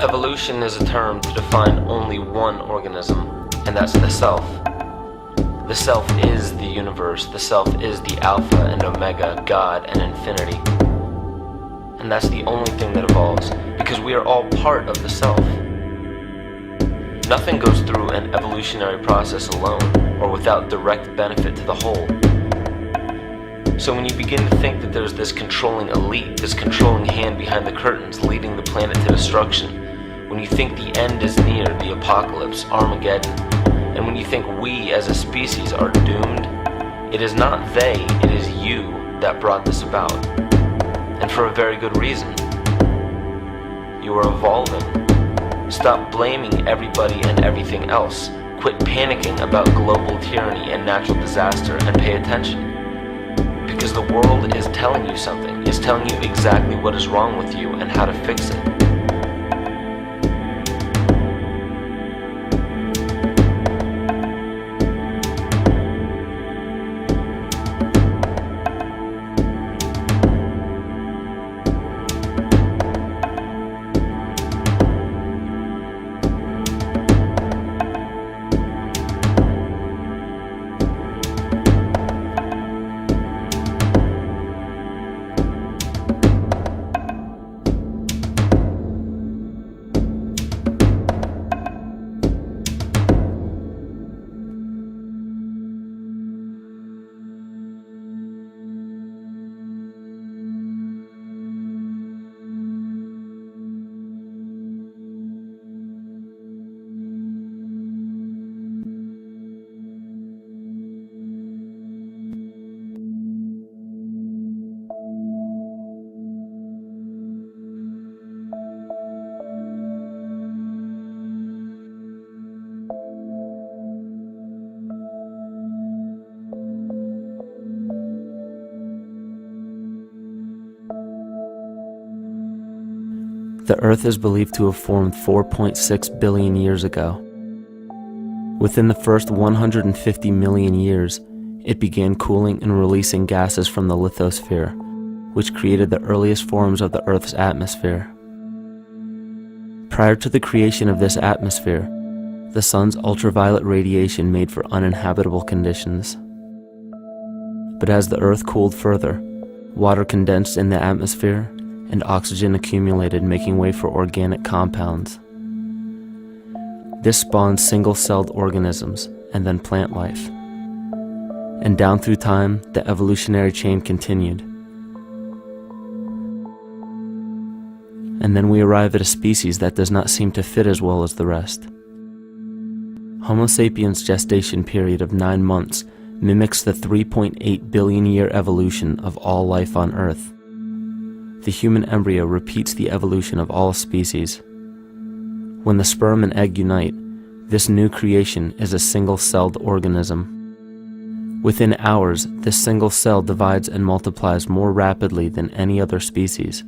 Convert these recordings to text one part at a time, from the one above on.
Evolution is a term to define only one organism, and that's the self. The self is the universe, the self is the Alpha and Omega, God and infinity. And that's the only thing that evolves, because we are all part of the self. Nothing goes through an evolutionary process alone, or without direct benefit to the whole. So when you begin to think that there's this controlling elite, this controlling hand behind the curtains leading the planet to destruction, when you think the end is near, the apocalypse, Armageddon, and when you think we as a species are doomed, it is not they, it is you that brought this about. And for a very good reason. You are evolving. Stop blaming everybody and everything else. Quit panicking about global tyranny and natural disaster and pay attention. Because the world is telling you something, is telling you exactly what is wrong with you and how to fix it. The Earth is believed to have formed 4.6 billion years ago. Within the first 150 million years, it began cooling and releasing gases from the lithosphere, which created the earliest forms of the Earth's atmosphere. Prior to the creation of this atmosphere, the sun's ultraviolet radiation made for uninhabitable conditions. But as the Earth cooled further, water condensed in the atmosphere and oxygen accumulated, making way for organic compounds. This spawned single-celled organisms and then plant life. And down through time, the evolutionary chain continued. And then we arrive at a species that does not seem to fit as well as the rest. Homo sapiens' gestation period of 9 months mimics the 3.8 billion year evolution of all life on Earth. The human embryo repeats the evolution of all species. When the sperm and egg unite, this new creation is a single-celled organism. Within hours, this single cell divides and multiplies more rapidly than any other species.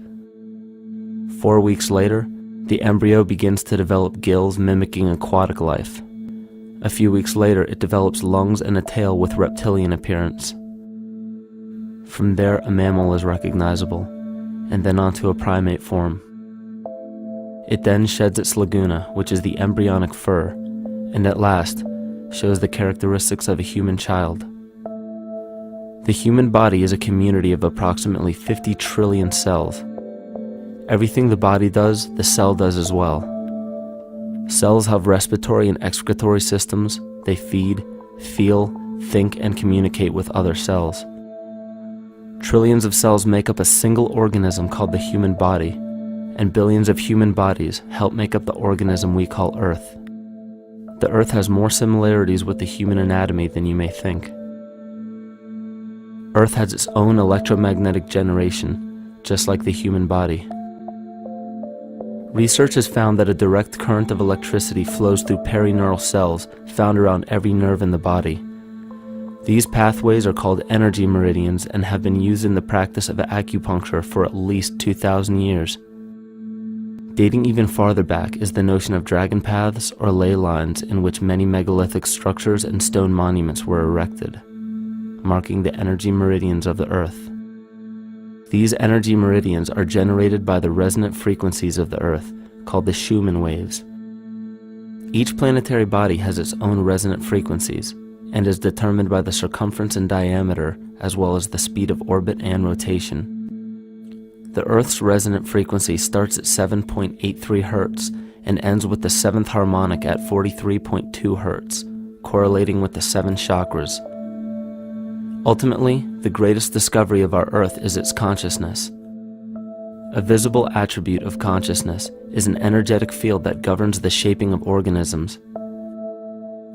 4 weeks later, the embryo begins to develop gills mimicking aquatic life. A few weeks later, it develops lungs and a tail with reptilian appearance. From there, a mammal is recognizable, and then onto a primate form. It then sheds its laguna, which is the embryonic fur, and at last shows the characteristics of a human child. The human body is a community of approximately 50 trillion cells. Everything the body does, the cell does as well. Cells have respiratory and excretory systems. They feed, feel, think, and communicate with other cells. Trillions of cells make up a single organism called the human body, and billions of human bodies help make up the organism we call Earth. The Earth has more similarities with the human anatomy than you may think. Earth has its own electromagnetic generation, just like the human body. Research has found that a direct current of electricity flows through perineural cells found around every nerve in the body. These pathways are called energy meridians and have been used in the practice of acupuncture for at least 2,000 years. Dating even farther back is the notion of dragon paths or ley lines, in which many megalithic structures and stone monuments were erected, marking the energy meridians of the Earth. These energy meridians are generated by the resonant frequencies of the Earth, called the Schumann waves. Each planetary body has its own resonant frequencies and is determined by the circumference and diameter as well as the speed of orbit and rotation. The Earth's resonant frequency starts at 7.83 Hz and ends with the 7th harmonic at 43.2 Hz, correlating with the 7 chakras. Ultimately, the greatest discovery of our Earth is its consciousness. A visible attribute of consciousness is an energetic field that governs the shaping of organisms.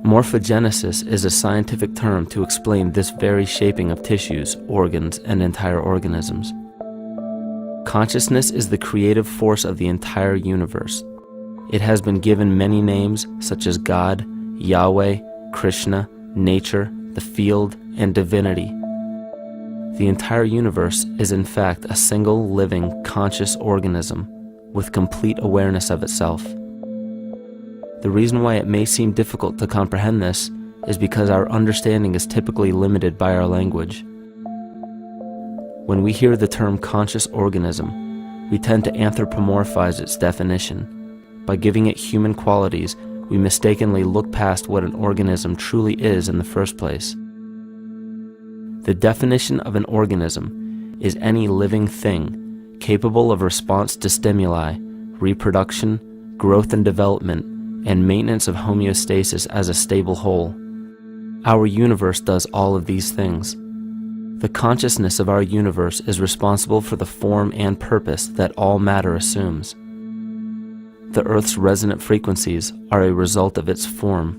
Morphogenesis is a scientific term to explain this very shaping of tissues, organs, and entire organisms. Consciousness is the creative force of the entire universe. It has been given many names such as God, Yahweh, Krishna, nature, the field, and divinity. The entire universe is in fact a single living, conscious organism with complete awareness of itself. The reason why it may seem difficult to comprehend this is because our understanding is typically limited by our language. When we hear the term conscious organism, we tend to anthropomorphize its definition. By giving it human qualities, we mistakenly look past what an organism truly is in the first place. The definition of an organism is any living thing capable of response to stimuli, reproduction, growth and development, and maintenance of homeostasis as a stable whole. Our universe does all of these things. The consciousness of our universe is responsible for the form and purpose that all matter assumes. The Earth's resonant frequencies are a result of its form.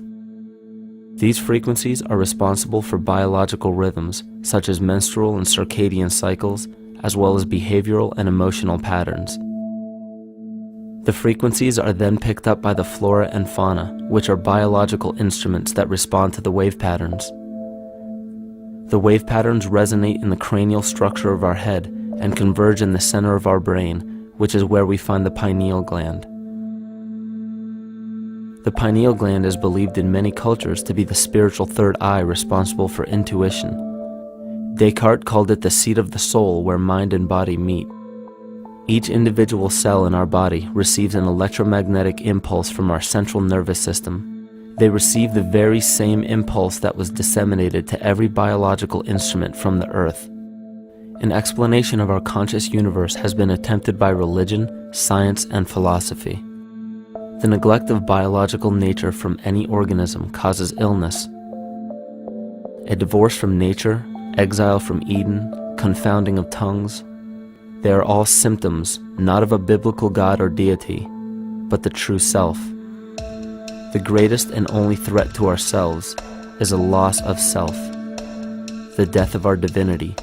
These frequencies are responsible for biological rhythms, such as menstrual and circadian cycles, as well as behavioral and emotional patterns. The frequencies are then picked up by the flora and fauna, which are biological instruments that respond to the wave patterns. The wave patterns resonate in the cranial structure of our head and converge in the center of our brain, which is where we find the pineal gland. The pineal gland is believed in many cultures to be the spiritual third eye responsible for intuition. Descartes called it the seat of the soul where mind and body meet. Each individual cell in our body receives an electromagnetic impulse from our central nervous system. They receive the very same impulse that was disseminated to every biological instrument from the earth. An explanation of our conscious universe has been attempted by religion, science, and philosophy. The neglect of biological nature from any organism causes illness. A divorce from nature, exile from Eden, confounding of tongues, they are all symptoms not of a biblical God or deity, but the true self. The greatest and only threat to ourselves is a loss of self, the death of our divinity.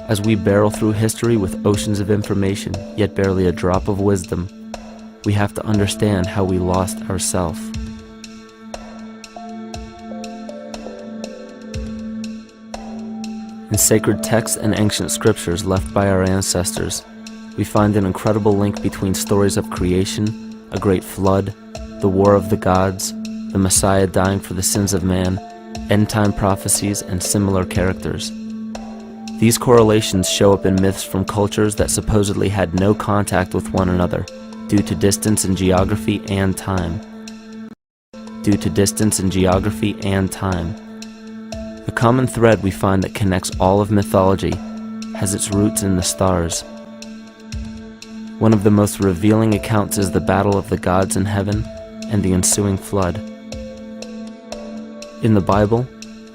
As we barrel through history with oceans of information, yet barely a drop of wisdom, we have to understand how we lost ourself. In sacred texts and ancient scriptures left by our ancestors, we find an incredible link between stories of creation, a great flood, the war of the gods, the Messiah dying for the sins of man, end-time prophecies, and similar characters. These correlations show up in myths from cultures that supposedly had no contact with one another due to distance in geography and time. The common thread we find that connects all of mythology has its roots in the stars. One of the most revealing accounts is the battle of the gods in heaven and the ensuing flood. In the Bible,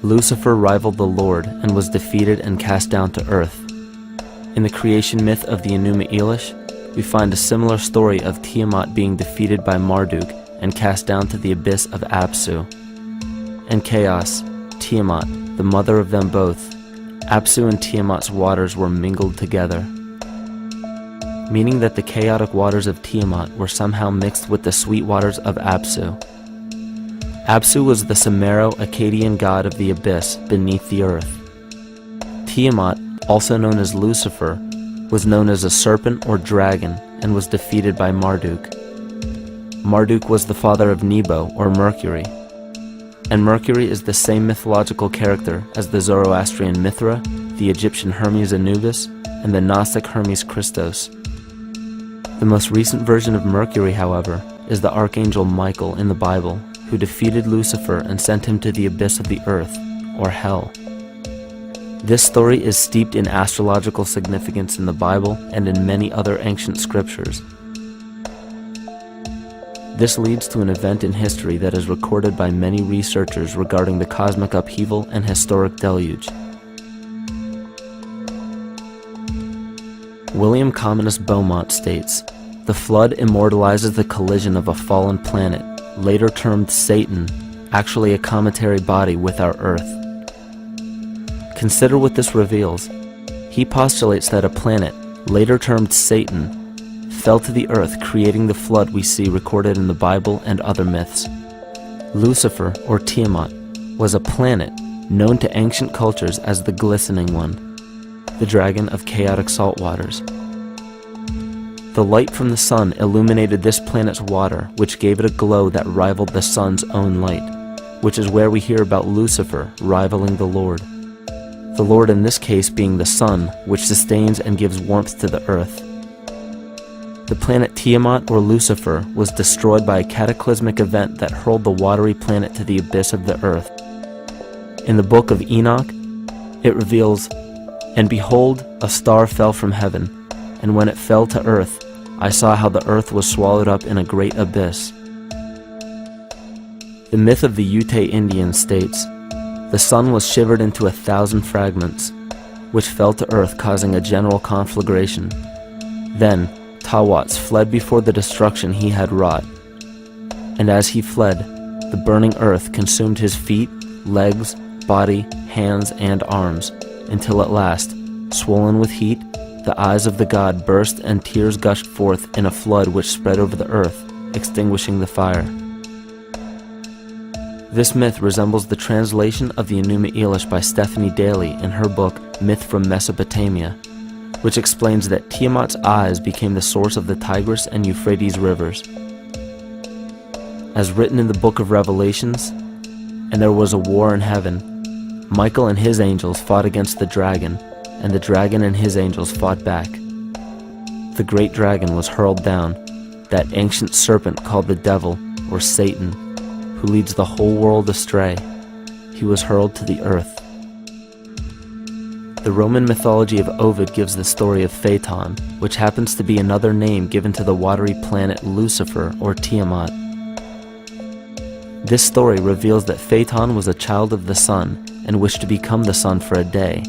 Lucifer rivaled the Lord and was defeated and cast down to earth. In the creation myth of the Enuma Elish, we find a similar story of Tiamat being defeated by Marduk and cast down to the abyss of Apsu. In chaos, Tiamat, the mother of them both, Apsu and Tiamat's waters were mingled together, meaning that the chaotic waters of Tiamat were somehow mixed with the sweet waters of Apsu. Apsu was the Sumero-Akkadian god of the abyss beneath the earth. Tiamat, also known as Lucifer, was known as a serpent or dragon and was defeated by Marduk. Marduk was the father of Nebo or Mercury, and Mercury is the same mythological character as the Zoroastrian Mithra, the Egyptian Hermes Anubis, and the Gnostic Hermes Christos. The most recent version of Mercury, however, is the Archangel Michael in the Bible, who defeated Lucifer and sent him to the abyss of the earth, or hell. This story is steeped in astrological significance in the Bible and in many other ancient scriptures. This leads to an event in history that is recorded by many researchers regarding the cosmic upheaval and historic deluge. William Commonus Beaumont states, "The flood immortalizes the collision of a fallen planet, later termed Satan, actually a cometary body with our Earth." Consider what this reveals. He postulates that a planet, later termed Satan, fell to the earth, creating the flood we see recorded in the Bible and other myths. Lucifer, or Tiamat, was a planet known to ancient cultures as the Glistening One, the dragon of chaotic salt waters. The light from the sun illuminated this planet's water, which gave it a glow that rivaled the sun's own light, which is where we hear about Lucifer rivaling the Lord. The Lord in this case being the sun, which sustains and gives warmth to the earth. The planet Tiamat, or Lucifer, was destroyed by a cataclysmic event that hurled the watery planet to the abyss of the earth. In the book of Enoch, it reveals, "And behold, a star fell from heaven, and when it fell to earth, I saw how the earth was swallowed up in a great abyss." The myth of the Ute Indians states, "The sun was shivered into 1,000 fragments, which fell to earth, causing a general conflagration. Then Tawats fled before the destruction he had wrought. And as he fled, the burning earth consumed his feet, legs, body, hands, and arms, until at last, swollen with heat, the eyes of the god burst and tears gushed forth in a flood which spread over the earth, extinguishing the fire." This myth resembles the translation of the Enuma Elish by Stephanie Daly in her book Myth from Mesopotamia, which explains that Tiamat's eyes became the source of the Tigris and Euphrates rivers. As written in the book of Revelations, "And there was a war in heaven. Michael and his angels fought against the dragon, and the dragon and his angels fought back. The great dragon was hurled down, that ancient serpent called the devil, or Satan, who leads the whole world astray. He was hurled to the earth." The Roman mythology of Ovid gives the story of Phaeton, which happens to be another name given to the watery planet Lucifer, or Tiamat. This story reveals that Phaeton was a child of the sun and wished to become the sun for a day.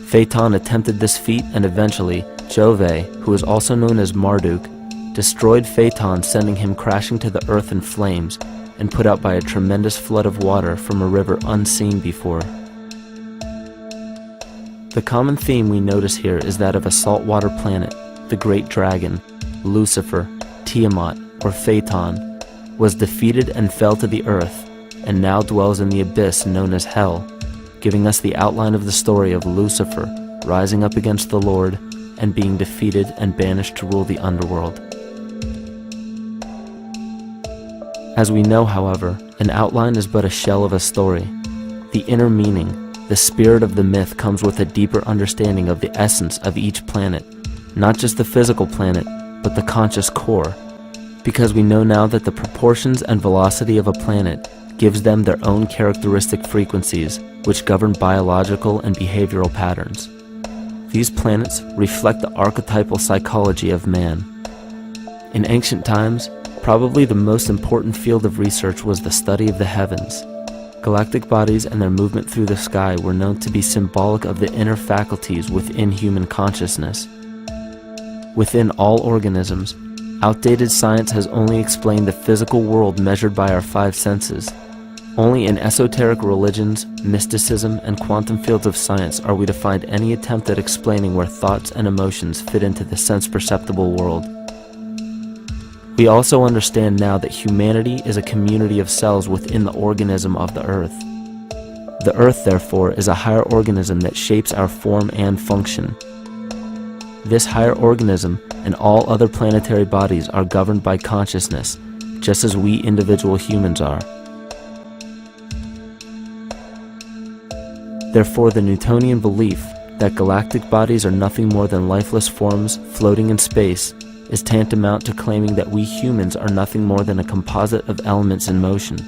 Phaeton attempted this feat, and eventually Jove, who is also known as Marduk, destroyed Phaeton, sending him crashing to the earth in flames and put out by a tremendous flood of water from a river unseen before. The common theme we notice here is that of a saltwater planet, the great dragon, Lucifer, Tiamat, or Phaeton, was defeated and fell to the earth, and now dwells in the abyss known as hell, giving us the outline of the story of Lucifer rising up against the Lord and being defeated and banished to rule the underworld. As we know, however, an outline is but a shell of a story. The inner meaning, the spirit of the myth, comes with a deeper understanding of the essence of each planet, not just the physical planet, but the conscious core, because we know now that the proportions and velocity of a planet gives them their own characteristic frequencies, which govern biological and behavioral patterns. These planets reflect the archetypal psychology of man. In ancient times, probably the most important field of research was the study of the heavens. Galactic bodies and their movement through the sky were known to be symbolic of the inner faculties within human consciousness. Within all organisms, outdated science has only explained the physical world measured by our five senses. Only in esoteric religions, mysticism, and quantum fields of science are we to find any attempt at explaining where thoughts and emotions fit into the sense-perceptible world. We also understand now that humanity is a community of cells within the organism of the Earth. The Earth, therefore, is a higher organism that shapes our form and function. This higher organism and all other planetary bodies are governed by consciousness, just as we individual humans are. Therefore, the Newtonian belief that galactic bodies are nothing more than lifeless forms floating in space is tantamount to claiming that we humans are nothing more than a composite of elements in motion.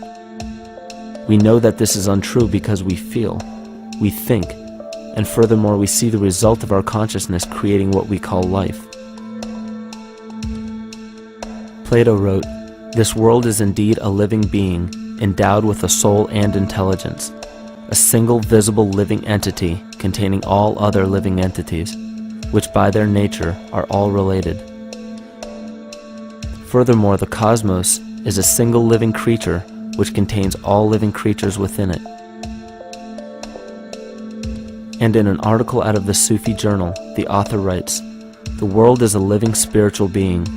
We know that this is untrue because we feel, we think, and furthermore we see the result of our consciousness creating what we call life. Plato wrote, "This world is indeed a living being, endowed with a soul and intelligence, a single visible living entity containing all other living entities, which by their nature are all related." Furthermore, the cosmos is a single living creature which contains all living creatures within it. And in an article out of the Sufi journal, the author writes, "The world is a living spiritual being."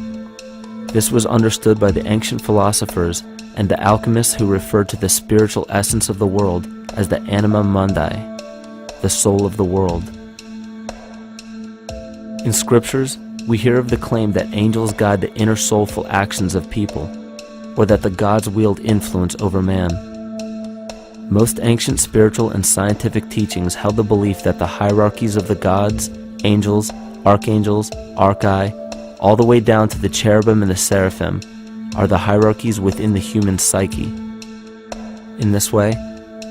This was understood by the ancient philosophers and the alchemists who referred to the spiritual essence of the world as the anima mundi, the soul of the world. In scriptures, we hear of the claim that angels guide the inner soulful actions of people, or that the gods wield influence over man. Most ancient spiritual and scientific teachings held the belief that the hierarchies of the gods, angels, archangels, archai, all the way down to the cherubim and the seraphim, are the hierarchies within the human psyche. In this way,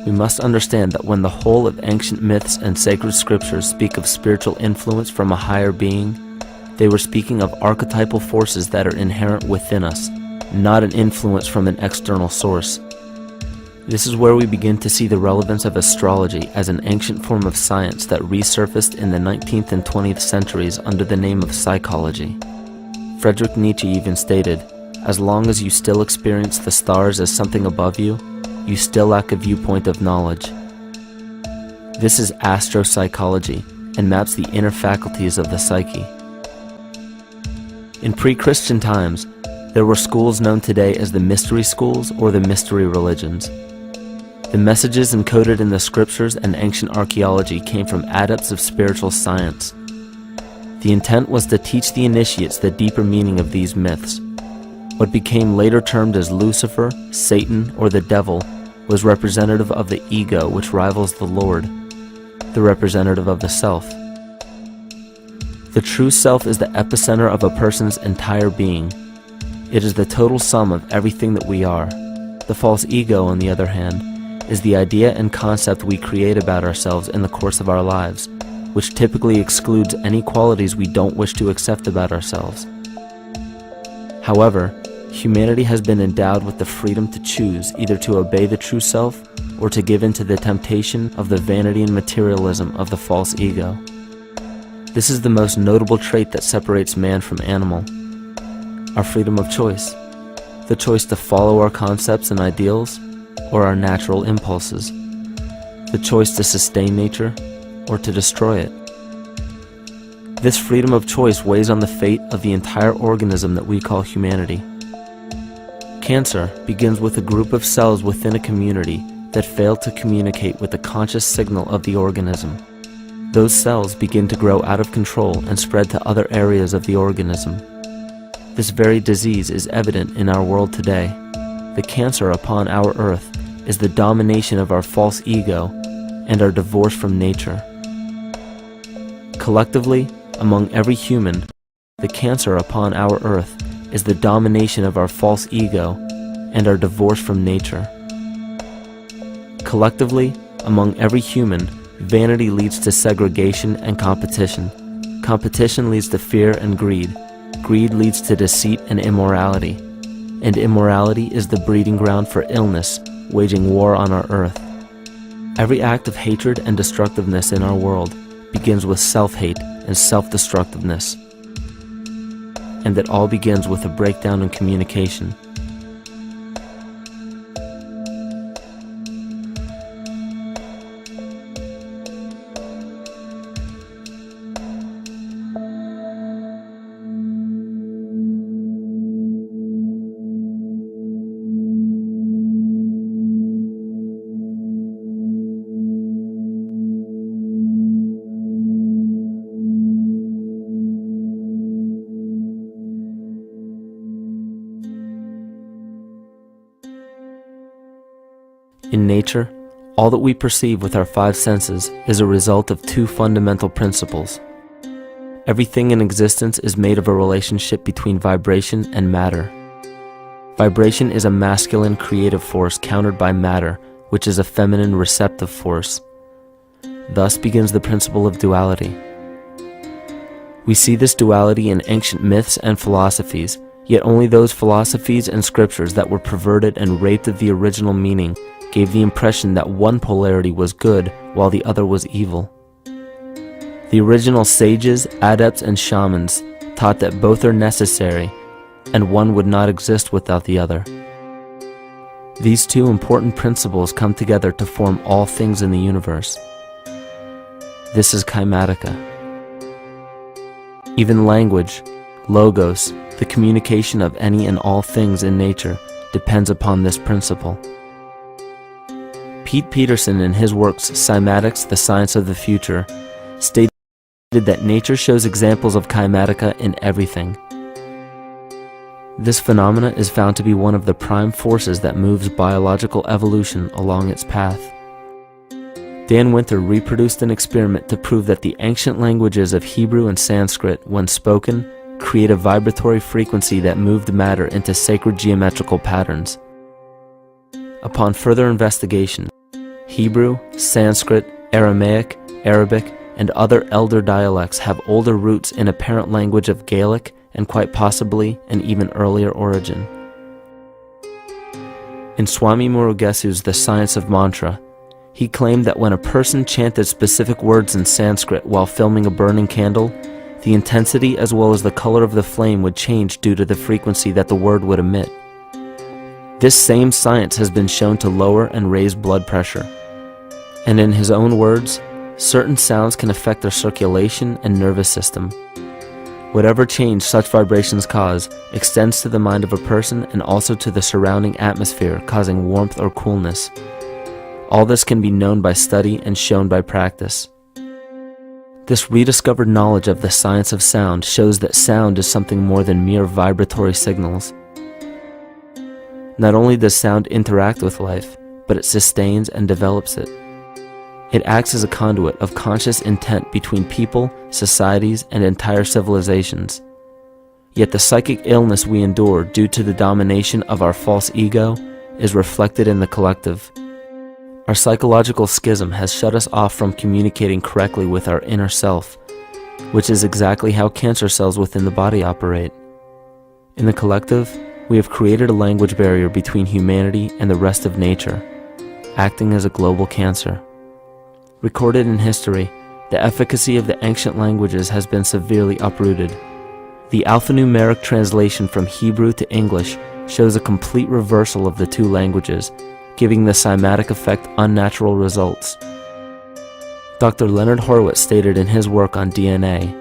we must understand that when the whole of ancient myths and sacred scriptures speak of spiritual influence from a higher being, they were speaking of archetypal forces that are inherent within us, not an influence from an external source. This is where we begin to see the relevance of astrology as an ancient form of science that resurfaced in the 19th and 20th centuries under the name of psychology. Friedrich Nietzsche even stated, "As long as you still experience the stars as something above you, you still lack a viewpoint of knowledge." This is astropsychology and maps the inner faculties of the psyche. In pre-Christian times, there were schools known today as the mystery schools or the mystery religions. The messages encoded in the scriptures and ancient archaeology came from adepts of spiritual science. The intent was to teach the initiates the deeper meaning of these myths. What became later termed as Lucifer, Satan, or the devil was representative of the ego which rivals the Lord, the representative of the self. The true self is the epicenter of a person's entire being. It is the total sum of everything that we are. The false ego, on the other hand, is the idea and concept we create about ourselves in the course of our lives, which typically excludes any qualities we don't wish to accept about ourselves. However, humanity has been endowed with the freedom to choose either to obey the true self or to give in to the temptation of the vanity and materialism of the false ego. This is the most notable trait that separates man from animal: our freedom of choice, the choice to follow our concepts and ideals or our natural impulses, the choice to sustain nature or to destroy it. This freedom of choice weighs on the fate of the entire organism that we call humanity. Cancer begins with a group of cells within a community that fail to communicate with the conscious signal of the organism. Those cells begin to grow out of control and spread to other areas of the organism. This very disease is evident in our world today. The cancer upon our earth is the domination of our false ego and our divorce from nature. Collectively, among every human, the cancer upon our earth is the domination of our false ego and our divorce from nature. Collectively, among every human, vanity leads to segregation and competition. Competition leads to fear and greed. Greed leads to deceit and immorality. And immorality is the breeding ground for illness, waging war on our earth. Every act of hatred and destructiveness in our world begins with self-hate and self-destructiveness. And it all begins with a breakdown in communication. In nature, all that we perceive with our five senses is a result of two fundamental principles. Everything in existence is made of a relationship between vibration and matter. Vibration is a masculine creative force countered by matter, which is a feminine receptive force. Thus begins the principle of duality. We see this duality in ancient myths and philosophies, yet only those philosophies and scriptures that were perverted and raped of the original meaning gave the impression that one polarity was good while the other was evil. The original sages, adepts, and shamans taught that both are necessary, and one would not exist without the other. These two important principles come together to form all things in the universe. This is Kymatica. Even language, logos, the communication of any and all things in nature, depends upon this principle. Pete Peterson, in his works Cymatics, the Science of the Future, stated that nature shows examples of Kymatica in everything. This phenomena is found to be one of the prime forces that moves biological evolution along its path. Dan Winter reproduced an experiment to prove that the ancient languages of Hebrew and Sanskrit, when spoken, create a vibratory frequency that moved matter into sacred geometrical patterns. Upon further investigation, Hebrew, Sanskrit, Aramaic, Arabic, and other elder dialects have older roots in a parent language of Gaelic and quite possibly an even earlier origin. In Swami Murugesu's The Science of Mantra, he claimed that when a person chanted specific words in Sanskrit while filming a burning candle, the intensity as well as the color of the flame would change due to the frequency that the word would emit. This same science has been shown to lower and raise blood pressure. And in his own words, certain sounds can affect their circulation and nervous system. Whatever change such vibrations cause extends to the mind of a person and also to the surrounding atmosphere, causing warmth or coolness. All this can be known by study and shown by practice. This rediscovered knowledge of the science of sound shows that sound is something more than mere vibratory signals. Not only does sound interact with life, but it sustains and develops it. It acts as a conduit of conscious intent between people, societies, and entire civilizations. Yet the psychic illness we endure due to the domination of our false ego is reflected in the collective. Our psychological schism has shut us off from communicating correctly with our inner self, which is exactly how cancer cells within the body operate. In the collective, we have created a language barrier between humanity and the rest of nature, acting as a global cancer. Recorded in history, the efficacy of the ancient languages has been severely uprooted. The alphanumeric translation from Hebrew to English shows a complete reversal of the two languages, giving the cymatic effect unnatural results. Dr. Leonard Horowitz stated in his work on DNA,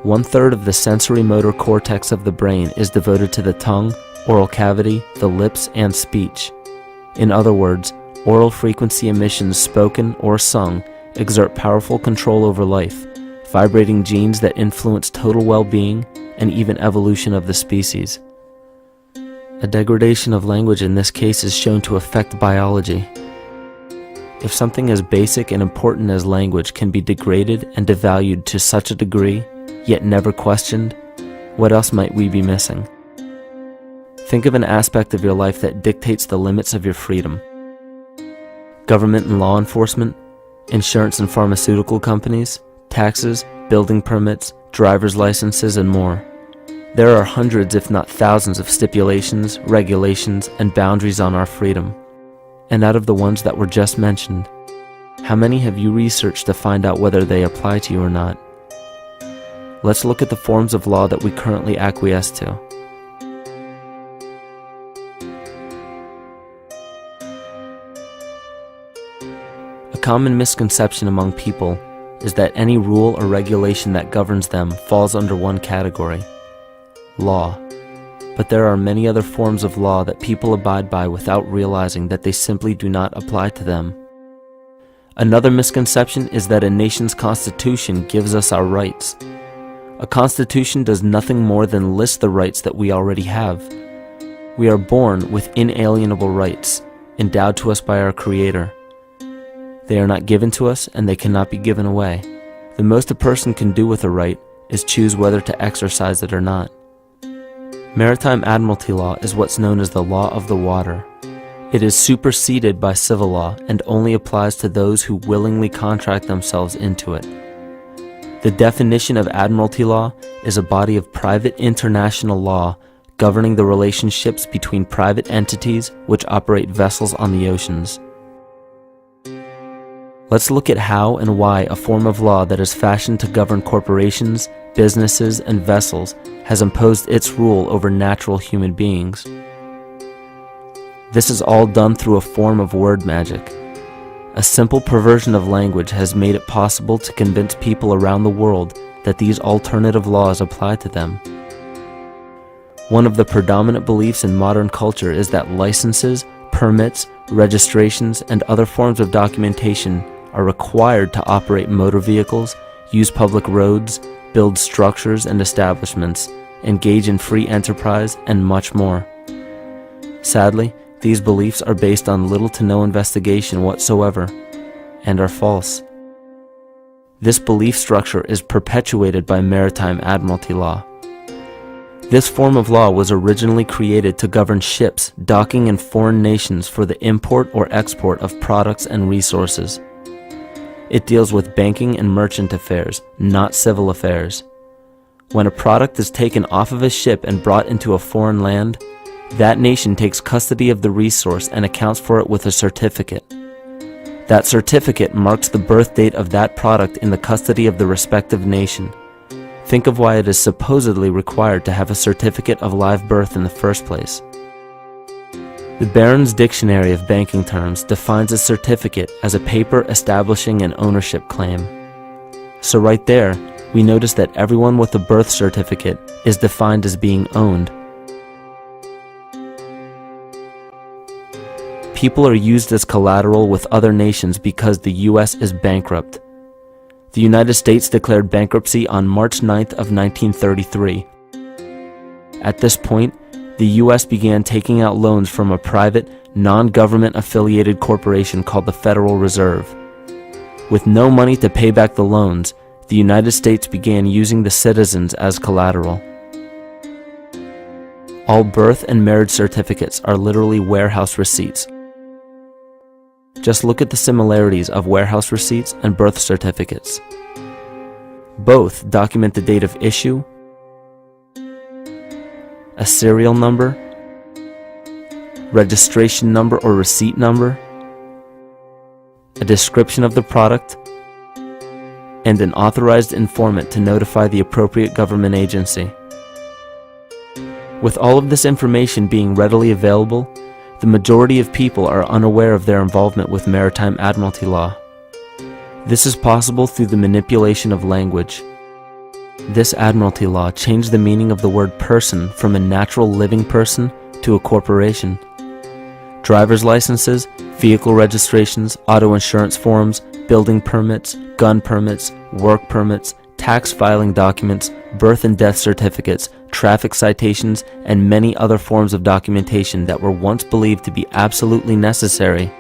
1/3 of the sensory motor cortex of the brain is devoted to the tongue, oral cavity, the lips, and speech. In other words, oral frequency emissions spoken or sung exert powerful control over life, vibrating genes that influence total well-being and even evolution of the species. A degradation of language in this case is shown to affect biology. If something as basic and important as language can be degraded and devalued to such a degree, yet never questioned, what else might we be missing? Think of an aspect of your life that dictates the limits of your freedom. Government and law enforcement, insurance and pharmaceutical companies, taxes, building permits, driver's licenses, and more. There are hundreds if not thousands of stipulations, regulations, and boundaries on our freedom. And out of the ones that were just mentioned, how many have you researched to find out whether they apply to you or not? Let's look at the forms of law that we currently acquiesce to. A common misconception among people is that any rule or regulation that governs them falls under one category: law. But there are many other forms of law that people abide by without realizing that they simply do not apply to them. Another misconception is that a nation's constitution gives us our rights. A constitution does nothing more than list the rights that we already have. We are born with inalienable rights, endowed to us by our Creator. They are not given to us, and they cannot be given away. The most a person can do with a right is choose whether to exercise it or not. Maritime admiralty law is what's known as the law of the water. It is superseded by civil law and only applies to those who willingly contract themselves into it. The definition of admiralty law is a body of private international law governing the relationships between private entities which operate vessels on the oceans. Let's look at how and why a form of law that is fashioned to govern corporations, businesses, and vessels has imposed its rule over natural human beings. This is all done through a form of word magic. A simple perversion of language has made it possible to convince people around the world that these alternative laws apply to them. One of the predominant beliefs in modern culture is that licenses, permits, registrations, and other forms of documentation are required to operate motor vehicles, use public roads, build structures and establishments, engage in free enterprise, and much more. Sadly, these beliefs are based on little to no investigation whatsoever, and are false. This belief structure is perpetuated by maritime admiralty law. This form of law was originally created to govern ships docking in foreign nations for the import or export of products and resources. It deals with banking and merchant affairs, not civil affairs. When a product is taken off of a ship and brought into a foreign land, that nation takes custody of the resource and accounts for it with a certificate. That certificate marks the birth date of that product in the custody of the respective nation. Think of why it is supposedly required to have a certificate of live birth in the first place. The Barron's Dictionary of Banking Terms defines a certificate as a paper establishing an ownership claim. So right there, we notice that everyone with a birth certificate is defined as being owned. People are used as collateral with other nations because the U.S. is bankrupt. The United States declared bankruptcy on March 9th of 1933. At this point, the U.S. began taking out loans from a private, non-government affiliated corporation called the Federal Reserve. With no money to pay back the loans, the United States began using the citizens as collateral. All birth and marriage certificates are literally warehouse receipts. Just look at the similarities of warehouse receipts and birth certificates. Both document the date of issue, a serial number, registration number or receipt number, a description of the product, and an authorized informant to notify the appropriate government agency. With all of this information being readily available, the majority of people are unaware of their involvement with maritime admiralty law. This is possible through the manipulation of language. This admiralty law changed the meaning of the word person from a natural living person to a corporation. Driver's licenses, vehicle registrations, auto insurance forms, building permits, gun permits, work permits, tax filing documents, birth and death certificates, traffic citations, and many other forms of documentation that were once believed to be absolutely necessary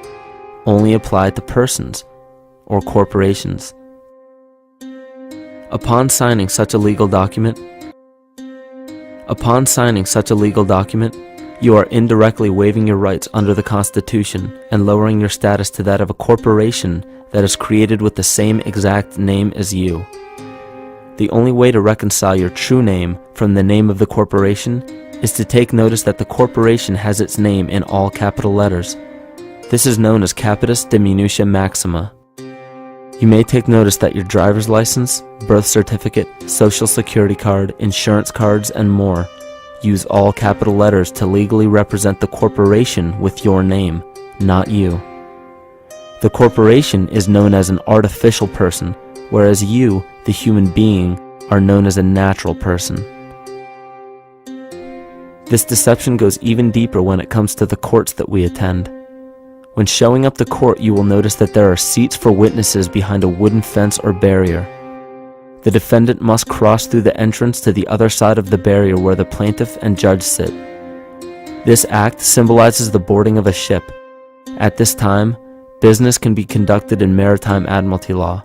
only apply to persons or corporations. Upon signing such a legal document, you are indirectly waiving your rights under the Constitution and lowering your status to that of a corporation that is created with the same exact name as you. The only way to reconcile your true name from the name of the corporation is to take notice that the corporation has its name in all capital letters. This is known as capitis diminutia maxima. You may take notice that your driver's license, birth certificate, social security card, insurance cards, and more use all capital letters to legally represent the corporation with your name, not you. The corporation is known as an artificial person, whereas you, the human being, are known as a natural person. This deception goes even deeper when it comes to the courts that we attend. When showing up to court, you will notice that there are seats for witnesses behind a wooden fence or barrier. The defendant must cross through the entrance to the other side of the barrier where the plaintiff and judge sit. This act symbolizes the boarding of a ship. At this time, business can be conducted in maritime admiralty law.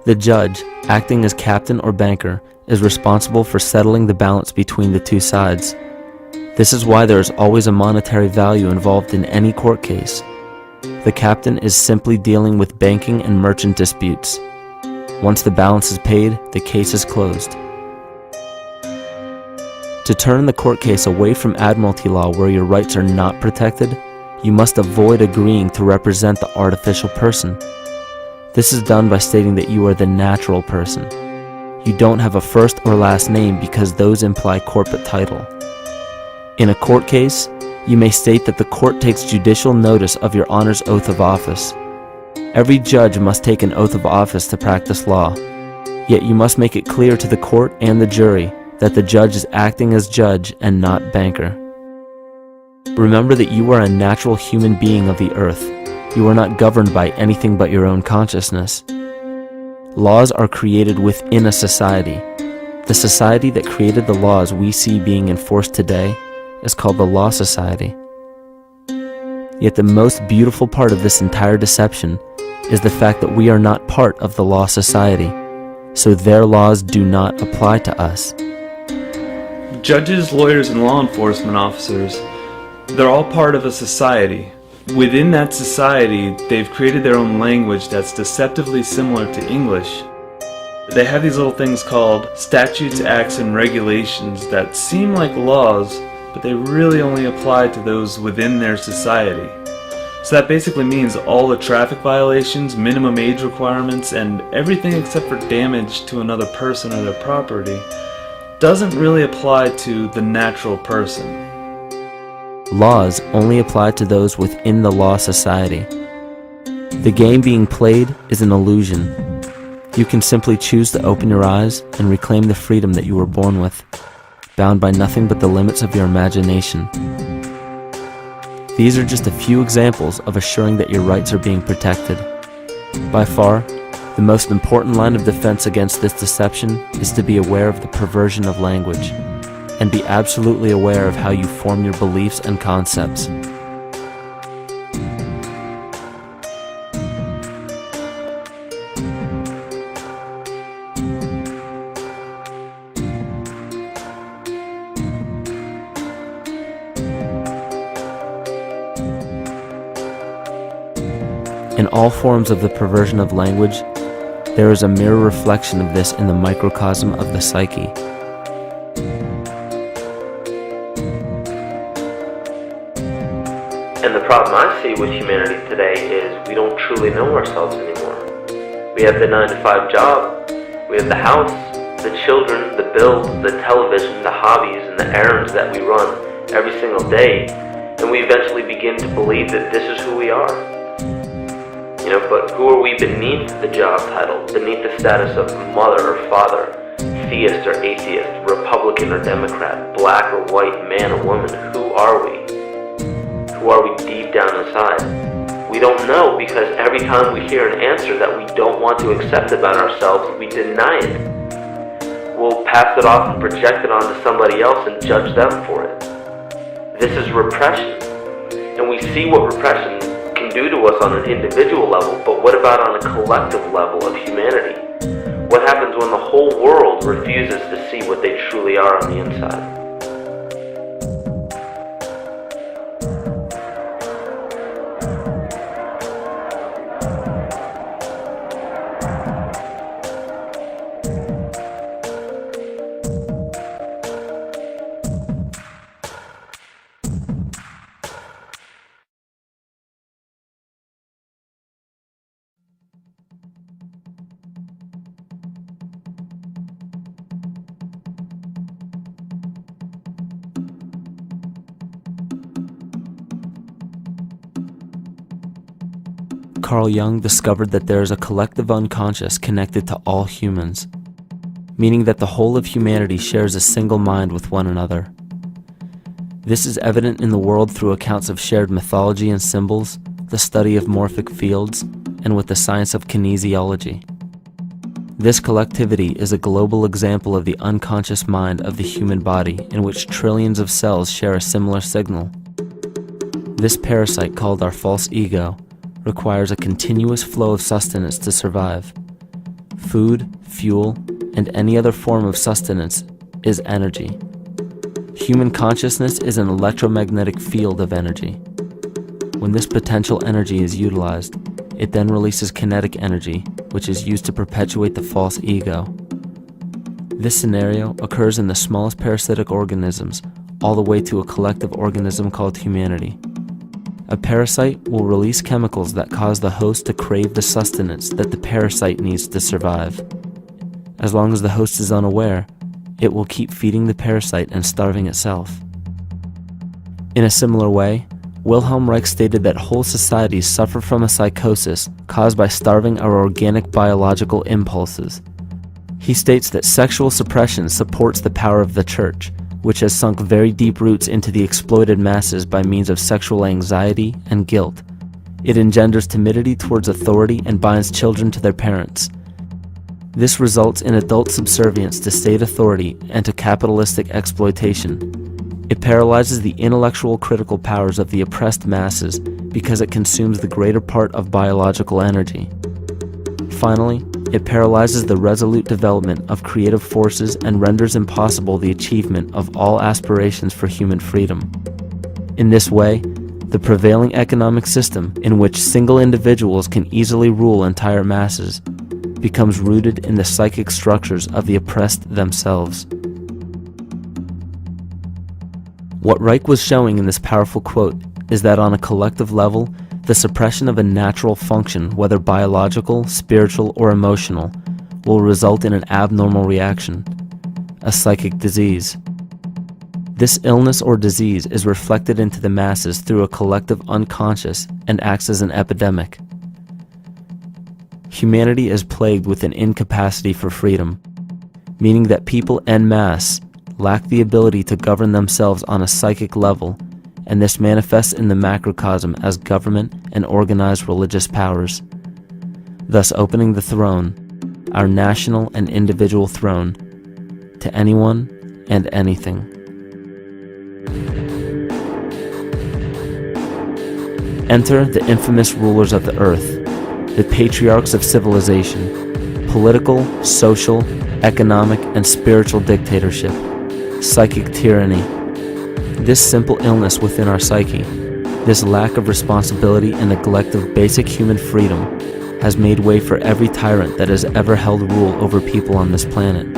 The judge, acting as captain or banker, is responsible for settling the balance between the two sides. This is why there is always a monetary value involved in any court case. The captain is simply dealing with banking and merchant disputes. Once the balance is paid, the case is closed. To turn the court case away from admiralty law where your rights are not protected, you must avoid agreeing to represent the artificial person. This is done by stating that you are the natural person. You don't have a first or last name because those imply corporate title. In a court case, you may state that the court takes judicial notice of your honor's oath of office. Every judge must take an oath of office to practice law, yet you must make it clear to the court and the jury that the judge is acting as judge and not banker. Remember that you are a natural human being of the earth. You are not governed by anything but your own consciousness. Laws are created within a society. The society that created the laws we see being enforced today is called the Law Society. Yet the most beautiful part of this entire deception is the fact that we are not part of the Law Society, so their laws do not apply to us. Judges, lawyers, and law enforcement officers, they're all part of a society. Within that society, they've created their own language that's deceptively similar to English. They have these little things called statutes, acts, and regulations that seem like laws, but they really only apply to those within their society. So that basically means all the traffic violations, minimum age requirements, and everything except for damage to another person or their property doesn't really apply to the natural person. Laws only apply to those within the Law Society. The game being played is an illusion. You can simply choose to open your eyes and reclaim the freedom that you were born with, bound by nothing but the limits of your imagination. These are just a few examples of assuring that your rights are being protected. By far, the most important line of defense against this deception is to be aware of the perversion of language, and be absolutely aware of how you form your beliefs and concepts. In all forms of the perversion of language, there is a mirror reflection of this in the microcosm of the psyche. And the problem I see with humanity today is we don't truly know ourselves anymore. We have the 9-to-5 job, we have the house, the children, the bills, the television, the hobbies, and the errands that we run every single day, and we eventually begin to believe that this is who we are. But who are we beneath the job title, beneath the status of mother or father, theist or atheist, Republican or Democrat, black or white, man or woman? Who are we? Who are we deep down inside? We don't know, because every time we hear an answer that we don't want to accept about ourselves, we deny it. We'll pass it off and project it onto somebody else and judge them for it. This is repression. And we see what repression can do to us on an individual level, but what about on a collective level of humanity? What happens when the whole world refuses to see what they truly are on the inside? Carl Jung discovered that there is a collective unconscious connected to all humans, meaning that the whole of humanity shares a single mind with one another. This is evident in the world through accounts of shared mythology and symbols, the study of morphic fields, and with the science of kinesiology. This collectivity is a global example of the unconscious mind of the human body, in which trillions of cells share a similar signal. This parasite, called our false ego, requires a continuous flow of sustenance to survive. food, fuel, and any other form of sustenance is energy. Human consciousness is an electromagnetic field of energy. When this potential energy is utilized, it then releases kinetic energy, which is used to perpetuate the false ego. This scenario occurs in the smallest parasitic organisms, all the way to a collective organism called humanity. A parasite will release chemicals that cause the host to crave the sustenance that the parasite needs to survive. As long as the host is unaware, it will keep feeding the parasite and starving itself. In a similar way, Wilhelm Reich stated that whole societies suffer from a psychosis caused by starving our organic biological impulses. He states that sexual suppression supports the power of the church, which has sunk very deep roots into the exploited masses by means of sexual anxiety and guilt. It engenders timidity towards authority and binds children to their parents. This results in adult subservience to state authority and to capitalistic exploitation. It paralyzes the intellectual critical powers of the oppressed masses because it consumes the greater part of biological energy. Finally, it paralyzes the resolute development of creative forces and renders impossible the achievement of all aspirations for human freedom. In this way, the prevailing economic system, in which single individuals can easily rule entire masses, becomes rooted in the psychic structures of the oppressed themselves. What Reich was showing in this powerful quote is that on a collective level, the suppression of a natural function, whether biological, spiritual, or emotional, will result in an abnormal reaction, a psychic disease. This illness or disease is reflected into the masses through a collective unconscious and acts as an epidemic. Humanity is plagued with an incapacity for freedom, meaning that people en masse lack the ability to govern themselves on a psychic level, and this manifests in the macrocosm as government and organized religious powers, thus opening the throne, our national and individual throne, to anyone and anything. Enter the infamous rulers of the earth, the patriarchs of civilization, political, social, economic, and spiritual dictatorship, psychic tyranny. This simple illness within our psyche, this lack of responsibility and neglect of basic human freedom, has made way for every tyrant that has ever held rule over people on this planet.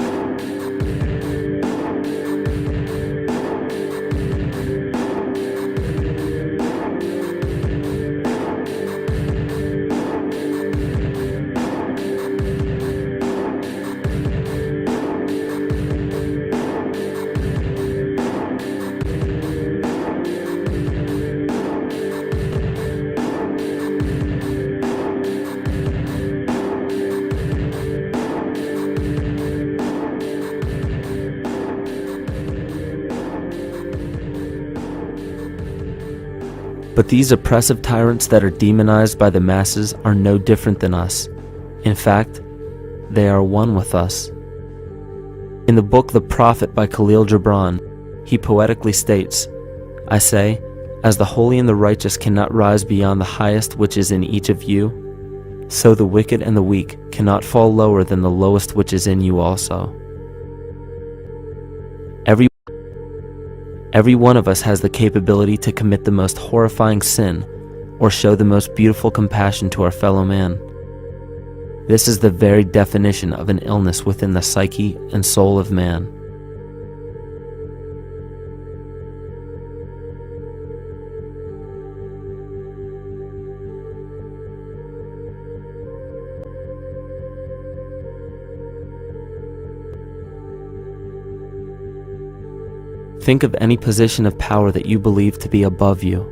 But these oppressive tyrants that are demonized by the masses are no different than us. In fact, they are one with us. In the book The Prophet by Khalil Gibran, he poetically states, "I say, as the holy and the righteous cannot rise beyond the highest which is in each of you, so the wicked and the weak cannot fall lower than the lowest which is in you also." Every one of us has the capability to commit the most horrifying sin or show the most beautiful compassion to our fellow man. This is the very definition of an illness within the psyche and soul of man. Think of any position of power that you believe to be above you.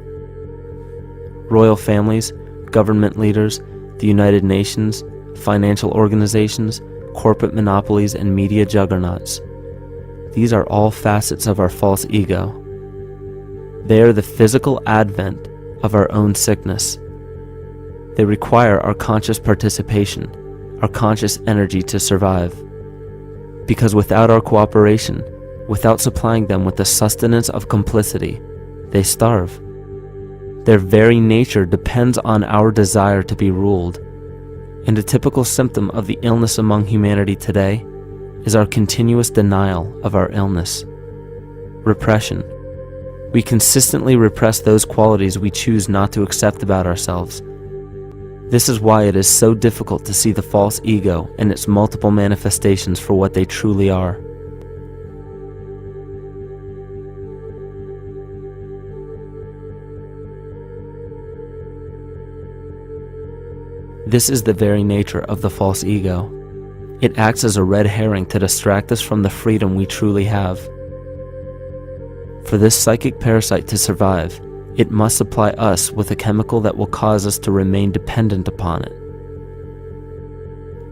Royal families, government leaders, the United Nations, financial organizations, corporate monopolies, and media juggernauts. These are all facets of our false ego. They are the physical advent of our own sickness. They require our conscious participation, our conscious energy to survive. Because without our cooperation, without supplying them with the sustenance of complicity, they starve. Their very nature depends on our desire to be ruled. And a typical symptom of the illness among humanity today is our continuous denial of our illness. Repression. We consistently repress those qualities we choose not to accept about ourselves. This is why it is so difficult to see the false ego and its multiple manifestations for what they truly are. This is the very nature of the false ego. It acts as a red herring to distract us from the freedom we truly have. For this psychic parasite to survive, it must supply us with a chemical that will cause us to remain dependent upon it.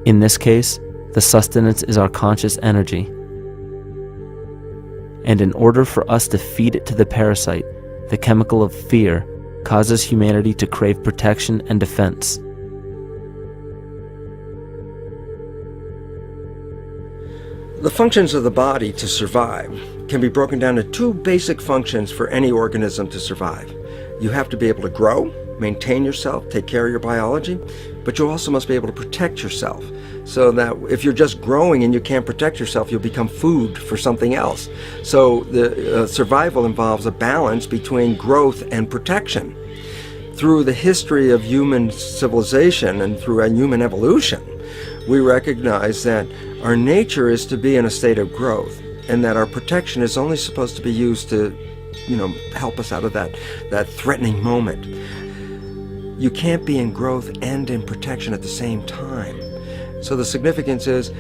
In this case, the sustenance is our conscious energy. And in order for us to feed it to the parasite, the chemical of fear causes humanity to crave protection and defense. The functions of the body to survive can be broken down to two basic functions for any organism to survive. You have to be able to grow, maintain yourself, take care of your biology, but you also must be able to protect yourself, so that if you're just growing and you can't protect yourself, you'll become food for something else. So the survival involves a balance between growth and protection. Through the history of human civilization and through human evolution, we recognize that our nature is to be in a state of growth, and that our protection is only supposed to be used to, help us out of that threatening moment. You can't be in growth and in protection at the same time. So the significance is,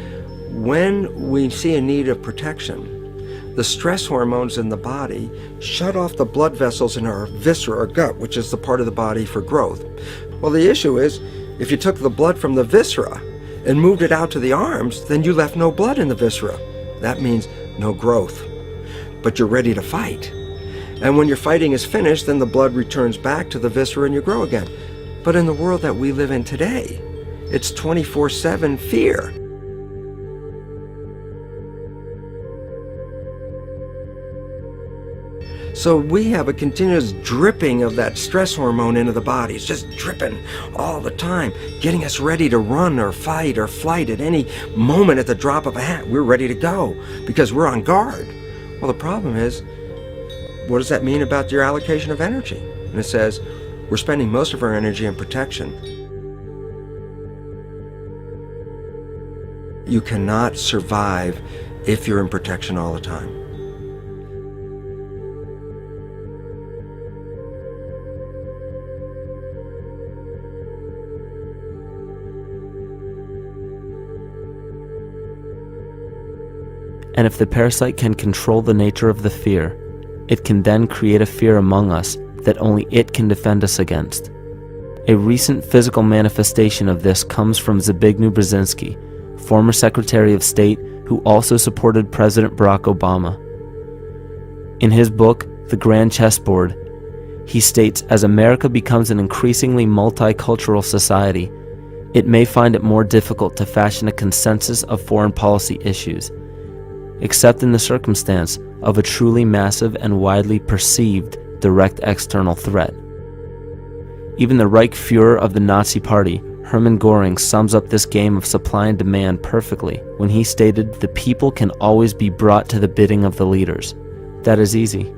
when we see a need of protection, the stress hormones in the body shut off the blood vessels in our viscera or gut, which is the part of the body for growth. Well, the issue is, if you took the blood from the viscera and moved it out to the arms, then you left no blood in the viscera. That means no growth. But you're ready to fight. And when your fighting is finished, then the blood returns back to the viscera and you grow again. But in the world that we live in today, it's 24/7 fear. So we have a continuous dripping of that stress hormone into the body. It's just dripping all the time, getting us ready to run or fight or flight at any moment. At the drop of a hat, we're ready to go because we're on guard. Well, the problem is, what does that mean about your allocation of energy? And it says, we're spending most of our energy in protection. You cannot survive if you're in protection all the time. And if the parasite can control the nature of the fear, it can then create a fear among us that only it can defend us against. A recent physical manifestation of this comes from Zbigniew Brzezinski, former Secretary of State who also supported President Barack Obama. In his book, The Grand Chessboard, he states, as America becomes an increasingly multicultural society, it may find it more difficult to fashion a consensus of foreign policy issues, except in the circumstance of a truly massive and widely perceived direct external threat. Even the Reichsfuhrer of the Nazi Party, Hermann Göring, sums up this game of supply and demand perfectly when he stated, "The people can always be brought to the bidding of the leaders." That is easy.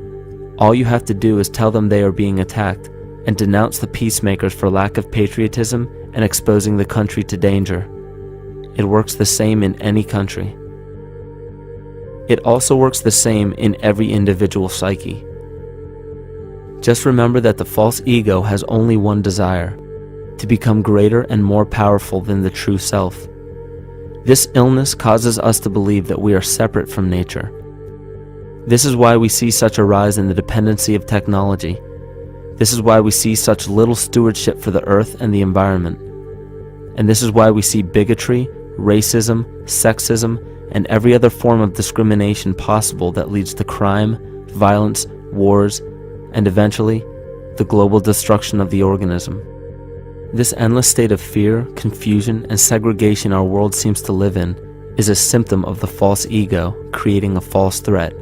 All you have to do is tell them they are being attacked and denounce the peacemakers for lack of patriotism and exposing the country to danger. It works the same in any country. It also works the same in every individual psyche. Just remember that the false ego has only one desire: to become greater and more powerful than the true self. This illness causes us to believe that we are separate from nature. This is why we see such a rise in the dependency of technology. This is why we see such little stewardship for the earth and the environment. And this is why we see bigotry, racism, sexism, and every other form of discrimination possible that leads to crime, violence, wars, and eventually, the global destruction of the organism. This endless state of fear, confusion, and segregation our world seems to live in is a symptom of the false ego creating a false threat.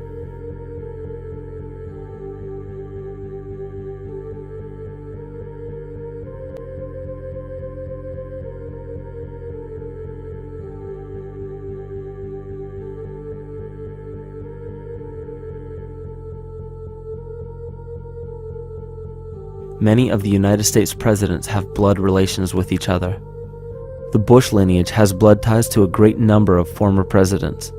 many of the United States presidents have blood relations with each other. The Bush lineage has blood ties to a great number of former presidents.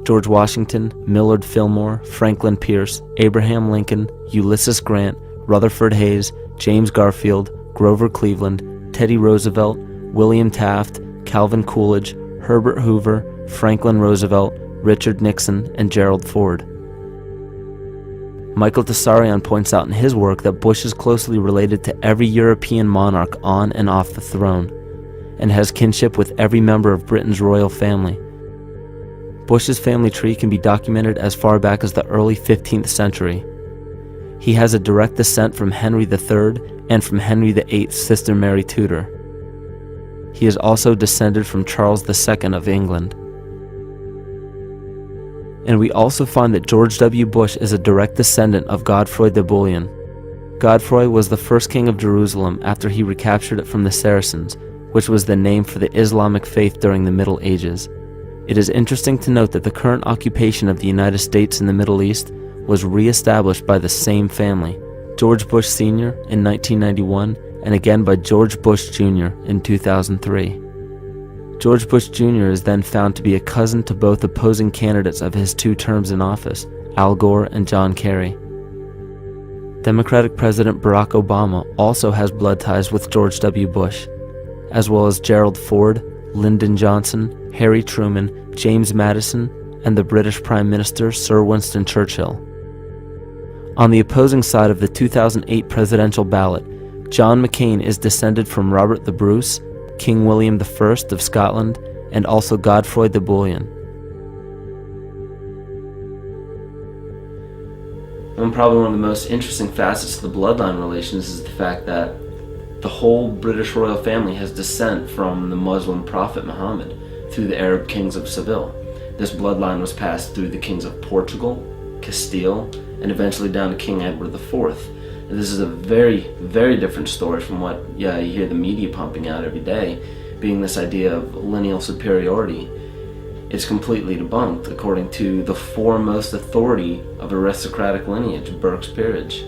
George Washington, Millard Fillmore, Franklin Pierce, Abraham Lincoln, Ulysses Grant, Rutherford Hayes, James Garfield, Grover Cleveland, Teddy Roosevelt, William Taft, Calvin Coolidge, Herbert Hoover, Franklin Roosevelt, Richard Nixon, and Gerald Ford. Michael Tessarion points out in his work that Bush is closely related to every European monarch on and off the throne, and has kinship with every member of Britain's royal family. Bush's family tree can be documented as far back as the early 15th century. He has a direct descent from Henry III and from Henry VIII's sister Mary Tudor. He is also descended from Charles II of England. And we also find that George W. Bush is a direct descendant of Godfrey de Bouillon. Godfrey was the first king of Jerusalem after he recaptured it from the Saracens, which was the name for the Islamic faith during the Middle Ages. It is interesting to note that the current occupation of the United States in the Middle East was re-established by the same family, George Bush Sr. in 1991, and again by George Bush Jr. in 2003. George Bush Jr. is then found to be a cousin to both opposing candidates of his 2 terms in office, Al Gore and John Kerry. Democratic President Barack Obama also has blood ties with George W. Bush, as well as Gerald Ford, Lyndon Johnson, Harry Truman, James Madison, and the British Prime Minister Sir Winston Churchill. On the opposing side of the 2008 presidential ballot, John McCain is descended from Robert the Bruce, King William I of Scotland, and also Godfrey de Bouillon. Probably one of the most interesting facets of the bloodline relations is the fact that the whole British royal family has descent from the Muslim prophet Muhammad through the Arab kings of Seville. This bloodline was passed through the kings of Portugal, Castile, and eventually down to King Edward IV. And this is a very, very different story from what you hear the media pumping out every day, being this idea of lineal superiority. It's completely debunked according to the foremost authority of aristocratic lineage, Burke's peerage.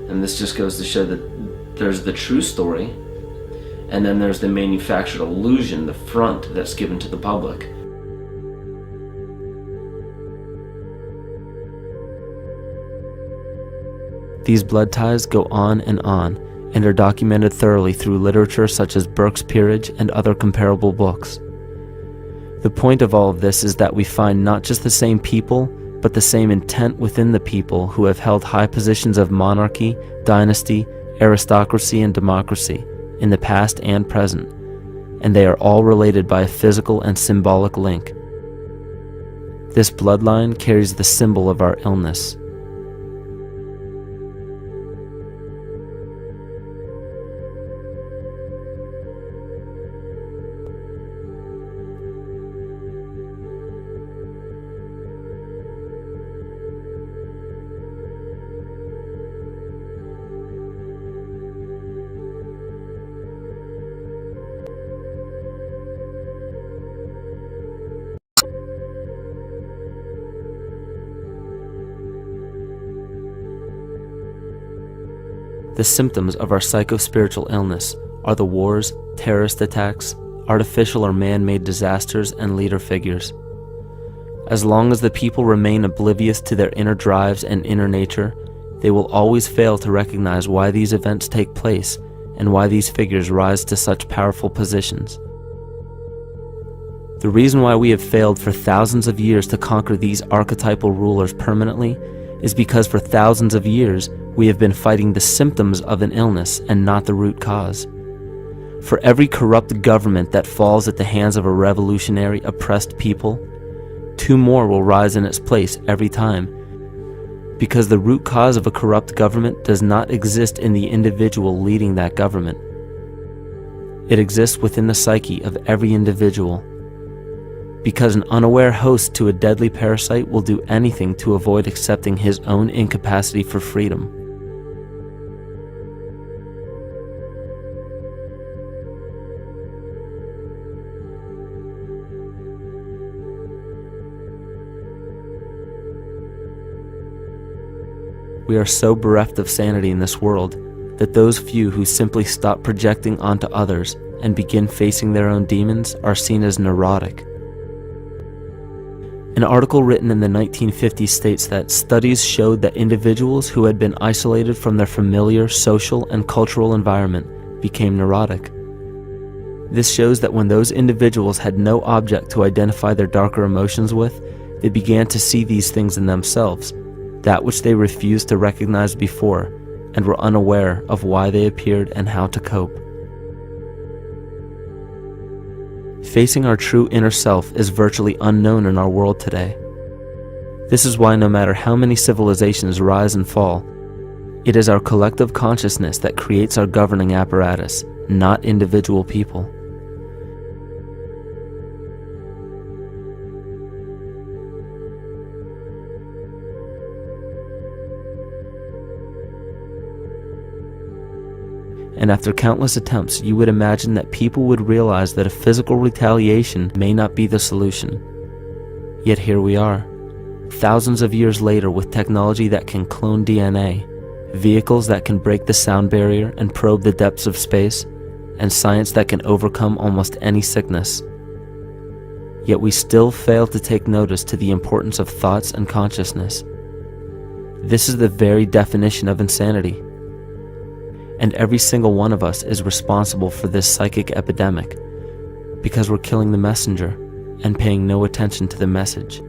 And this just goes to show that there's the true story, and then there's the manufactured illusion, the front that's given to the public. These blood ties go on and are documented thoroughly through literature such as Burke's Peerage and other comparable books. The point of all of this is that we find not just the same people, but the same intent within the people who have held high positions of monarchy, dynasty, aristocracy, and democracy in the past and present, and they are all related by a physical and symbolic link. This bloodline carries the symbol of our illness. The symptoms of our psychospiritual illness are the wars, terrorist attacks, artificial or man-made disasters, and leader figures. As long as the people remain oblivious to their inner drives and inner nature, they will always fail to recognize why these events take place and why these figures rise to such powerful positions. The reason why we have failed for thousands of years to conquer these archetypal rulers permanently is because for thousands of years we have been fighting the symptoms of an illness and not the root cause. For every corrupt government that falls at the hands of a revolutionary, oppressed people, 2 more will rise in its place every time, because the root cause of a corrupt government does not exist in the individual leading that government. It exists within the psyche of every individual, because an unaware host to a deadly parasite will do anything to avoid accepting his own incapacity for freedom. We are so bereft of sanity in this world that those few who simply stop projecting onto others and begin facing their own demons are seen as neurotic. An article written in the 1950s states that studies showed that individuals who had been isolated from their familiar social and cultural environment became neurotic. This shows that when those individuals had no object to identify their darker emotions with, they began to see these things in themselves, that which they refused to recognize before, and were unaware of why they appeared and how to cope. Facing our true inner self is virtually unknown in our world today. This is why no matter how many civilizations rise and fall, it is our collective consciousness that creates our governing apparatus, not individual people. And after countless attempts, you would imagine that people would realize that a physical retaliation may not be the solution. Yet here we are, thousands of years later, with technology that can clone DNA, vehicles that can break the sound barrier and probe the depths of space, and science that can overcome almost any sickness. Yet we still fail to take notice to the importance of thoughts and consciousness. This is the very definition of insanity. And every single one of us is responsible for this psychic epidemic, because we're killing the messenger and paying no attention to the message.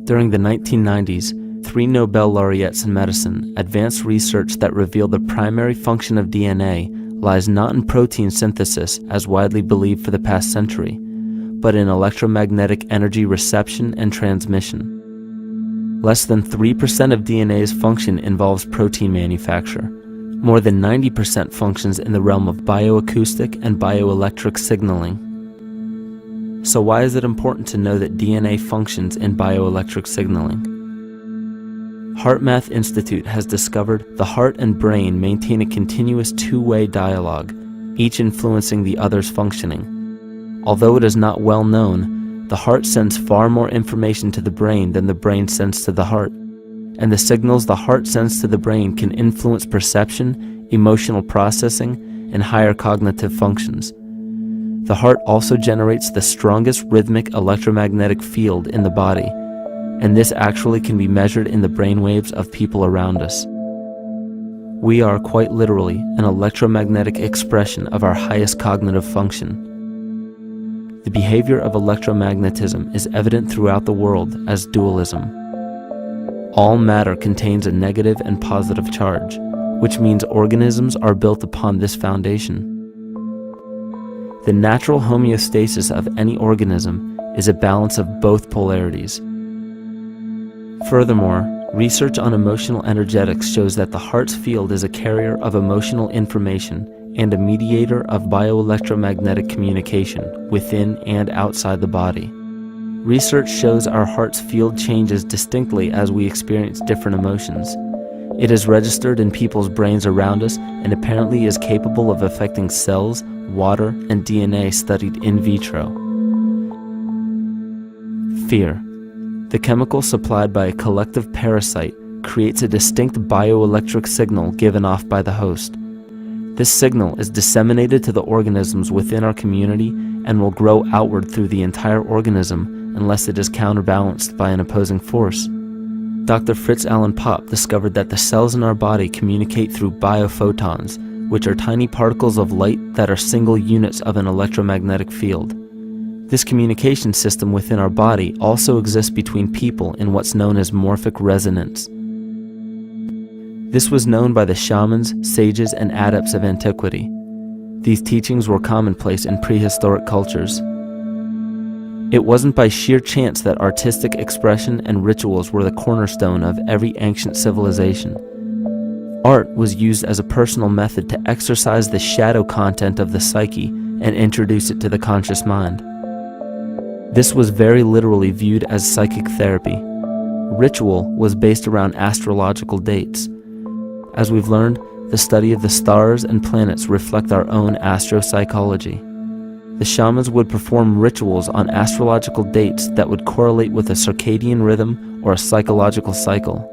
During the 1990s, 3 Nobel laureates in medicine advanced research that revealed the primary function of DNA lies not in protein synthesis as widely believed for the past century, but in electromagnetic energy reception and transmission. Less than 3% of DNA's function involves protein manufacture. More than 90% functions in the realm of bioacoustic and bioelectric signaling. So why is it important to know that DNA functions in bioelectric signaling? HeartMath Institute has discovered the heart and brain maintain a continuous two-way dialogue, each influencing the other's functioning. Although it is not well known, the heart sends far more information to the brain than the brain sends to the heart, and the signals the heart sends to the brain can influence perception, emotional processing, and higher cognitive functions. The heart also generates the strongest rhythmic electromagnetic field in the body, and this actually can be measured in the brainwaves of people around us. We are quite literally an electromagnetic expression of our highest cognitive function. The behavior of electromagnetism is evident throughout the world as dualism. All matter contains a negative and positive charge, which means organisms are built upon this foundation. The natural homeostasis of any organism is a balance of both polarities. Furthermore, research on emotional energetics shows that the heart's field is a carrier of emotional information and a mediator of bioelectromagnetic communication within and outside the body. Research shows our heart's field changes distinctly as we experience different emotions. It is registered in people's brains around us and apparently is capable of affecting cells, water, and DNA studied in vitro. Fear. The chemical supplied by a collective parasite creates a distinct bioelectric signal given off by the host. This signal is disseminated to the organisms within our community and will grow outward through the entire organism unless it is counterbalanced by an opposing force. Dr. Fritz Alan Popp discovered that the cells in our body communicate through biophotons, which are tiny particles of light that are single units of an electromagnetic field. This communication system within our body also exists between people in what's known as morphic resonance. This was known by the shamans, sages, and adepts of antiquity. These teachings were commonplace in prehistoric cultures. It wasn't by sheer chance that artistic expression and rituals were the cornerstone of every ancient civilization. Art was used as a personal method to exercise the shadow content of the psyche and introduce it to the conscious mind. This was very literally viewed as psychic therapy. Ritual was based around astrological dates. As we've learned, the study of the stars and planets reflect our own astropsychology. The shamans would perform rituals on astrological dates that would correlate with a circadian rhythm or a psychological cycle.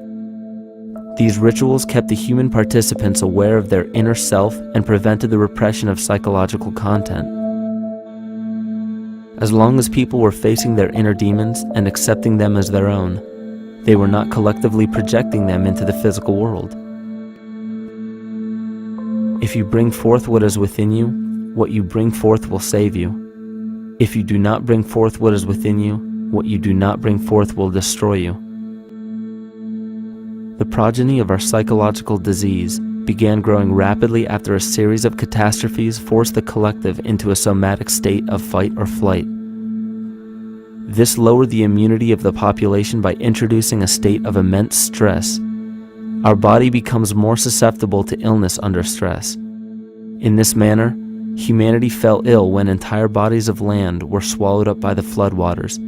These rituals kept the human participants aware of their inner self and prevented the repression of psychological content. As long as people were facing their inner demons and accepting them as their own, they were not collectively projecting them into the physical world. If you bring forth what is within you, what you bring forth will save you. If you do not bring forth what is within you, what you do not bring forth will destroy you. The progeny of our psychological disease began growing rapidly after a series of catastrophes forced the collective into a somatic state of fight or flight. This lowered the immunity of the population by introducing a state of immense stress. Our body becomes more susceptible to illness under stress. In this manner, humanity fell ill when entire bodies of land were swallowed up by the floodwaters.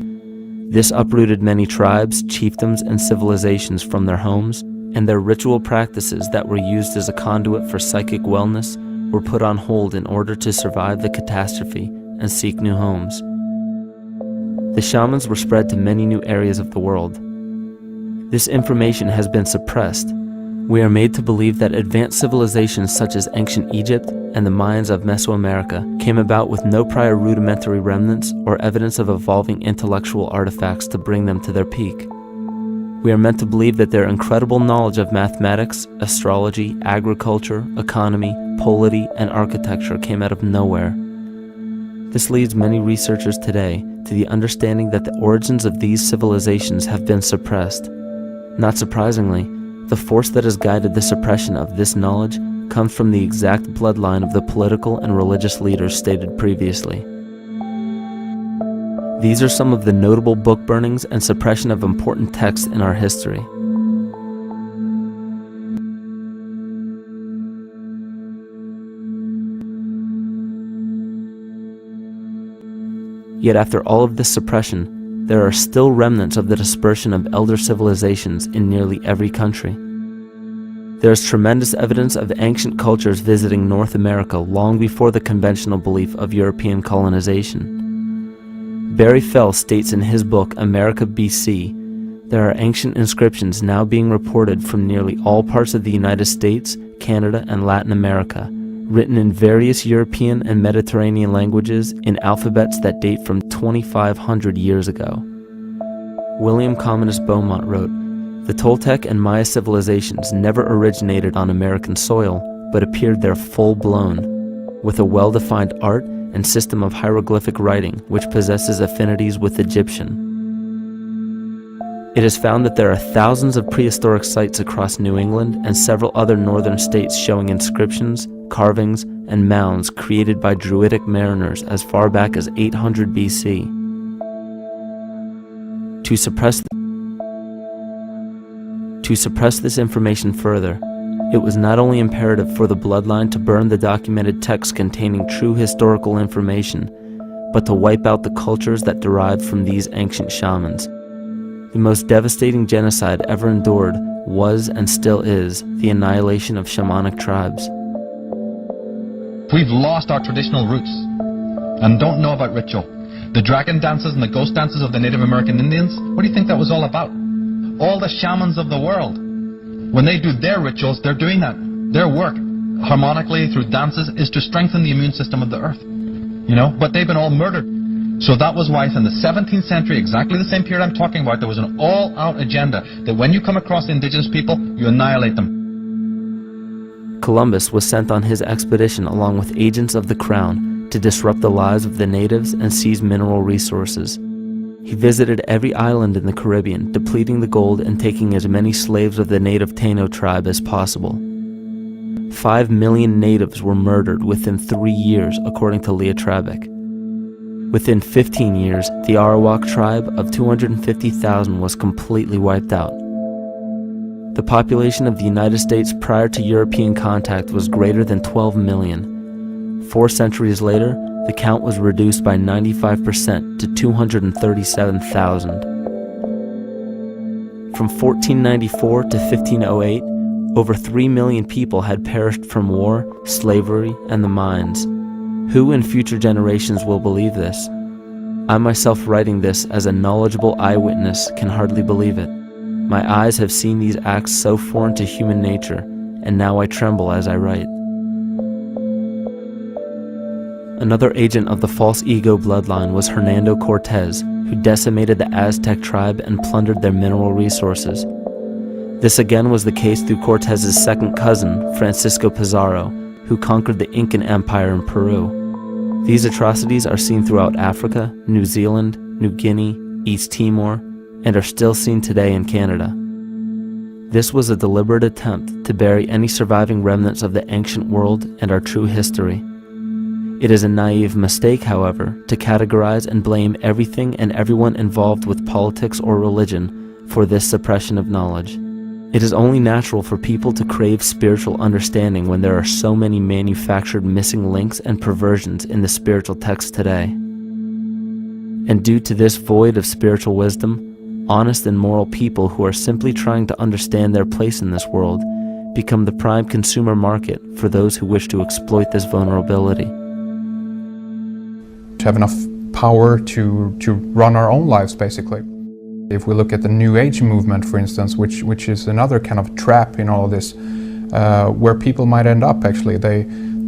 This uprooted many tribes, chiefdoms, and civilizations from their homes, and their ritual practices that were used as a conduit for psychic wellness were put on hold in order to survive the catastrophe and seek new homes. The shamans were spread to many new areas of the world. This information has been suppressed. We are made to believe that advanced civilizations such as ancient Egypt and the Mayans of Mesoamerica came about with no prior rudimentary remnants or evidence of evolving intellectual artifacts to bring them to their peak. We are meant to believe that their incredible knowledge of mathematics, astrology, agriculture, economy, polity, and architecture came out of nowhere. This leads many researchers today to the understanding that the origins of these civilizations have been suppressed. Not surprisingly, the force that has guided the suppression of this knowledge comes from the exact bloodline of the political and religious leaders stated previously. These are some of the notable book burnings and suppression of important texts in our history. Yet after all of this suppression, there are still remnants of the dispersion of elder civilizations in nearly every country. There is tremendous evidence of ancient cultures visiting North America long before the conventional belief of European colonization. Barry Fell states in his book America BC, there are ancient inscriptions now being reported from nearly all parts of the United States, Canada, and Latin America, written in various European and Mediterranean languages in alphabets that date from 2,500 years ago. William Commonus Beaumont wrote, "The Toltec and Maya civilizations never originated on American soil, but appeared there full-blown, with a well-defined art and system of hieroglyphic writing which possesses affinities with Egyptian. It is found that there are thousands of prehistoric sites across New England and several other northern states showing inscriptions, carvings, and mounds created by Druidic mariners as far back as 800 BC. To suppress this information further, it was not only imperative for the bloodline to burn the documented texts containing true historical information, but to wipe out the cultures that derived from these ancient shamans. The most devastating genocide ever endured was and still is the annihilation of shamanic tribes. We've lost our traditional roots and don't know about ritual. The dragon dances and the ghost dances of the Native American Indians, what do you think that was all about? All the shamans of the world, when they do their rituals, they're doing that. Their work, harmonically through dances, is to strengthen the immune system of the earth. But they've been all murdered. So that was why in the 17th century, exactly the same period I'm talking about, there was an all-out agenda that when you come across indigenous people, you annihilate them. Columbus was sent on his expedition along with agents of the crown to disrupt the lives of the natives and seize mineral resources. He visited every island in the Caribbean, depleting the gold and taking as many slaves of the native Taino tribe as possible. 5 million natives were murdered within 3 years, according to Leah Trabeck. Within 15 years, the Arawak tribe of 250,000 was completely wiped out. The population of the United States prior to European contact was greater than 12 million. 4 centuries later, the count was reduced by 95% to 237,000. From 1494 to 1508, over 3 million people had perished from war, slavery, and the mines. Who in future generations will believe this? I myself, writing this as a knowledgeable eyewitness, can hardly believe it. My eyes have seen these acts so foreign to human nature, and now I tremble as I write. Another agent of the false ego bloodline was Hernando Cortez, who decimated the Aztec tribe and plundered their mineral resources. This again was the case through Cortez's second cousin, Francisco Pizarro, who conquered the Incan Empire in Peru. These atrocities are seen throughout Africa, New Zealand, New Guinea, East Timor, and are still seen today in Canada. This was a deliberate attempt to bury any surviving remnants of the ancient world and our true history. It is a naive mistake, however, to categorize and blame everything and everyone involved with politics or religion for this suppression of knowledge. It is only natural for people to crave spiritual understanding when there are so many manufactured missing links and perversions in the spiritual text today. And due to this void of spiritual wisdom, honest and moral people who are simply trying to understand their place in this world become the prime consumer market for those who wish to exploit this vulnerability. To have enough power to run our own lives, basically. If we look at the New Age movement, for instance, which is another kind of trap in all of this, where people might end up actually.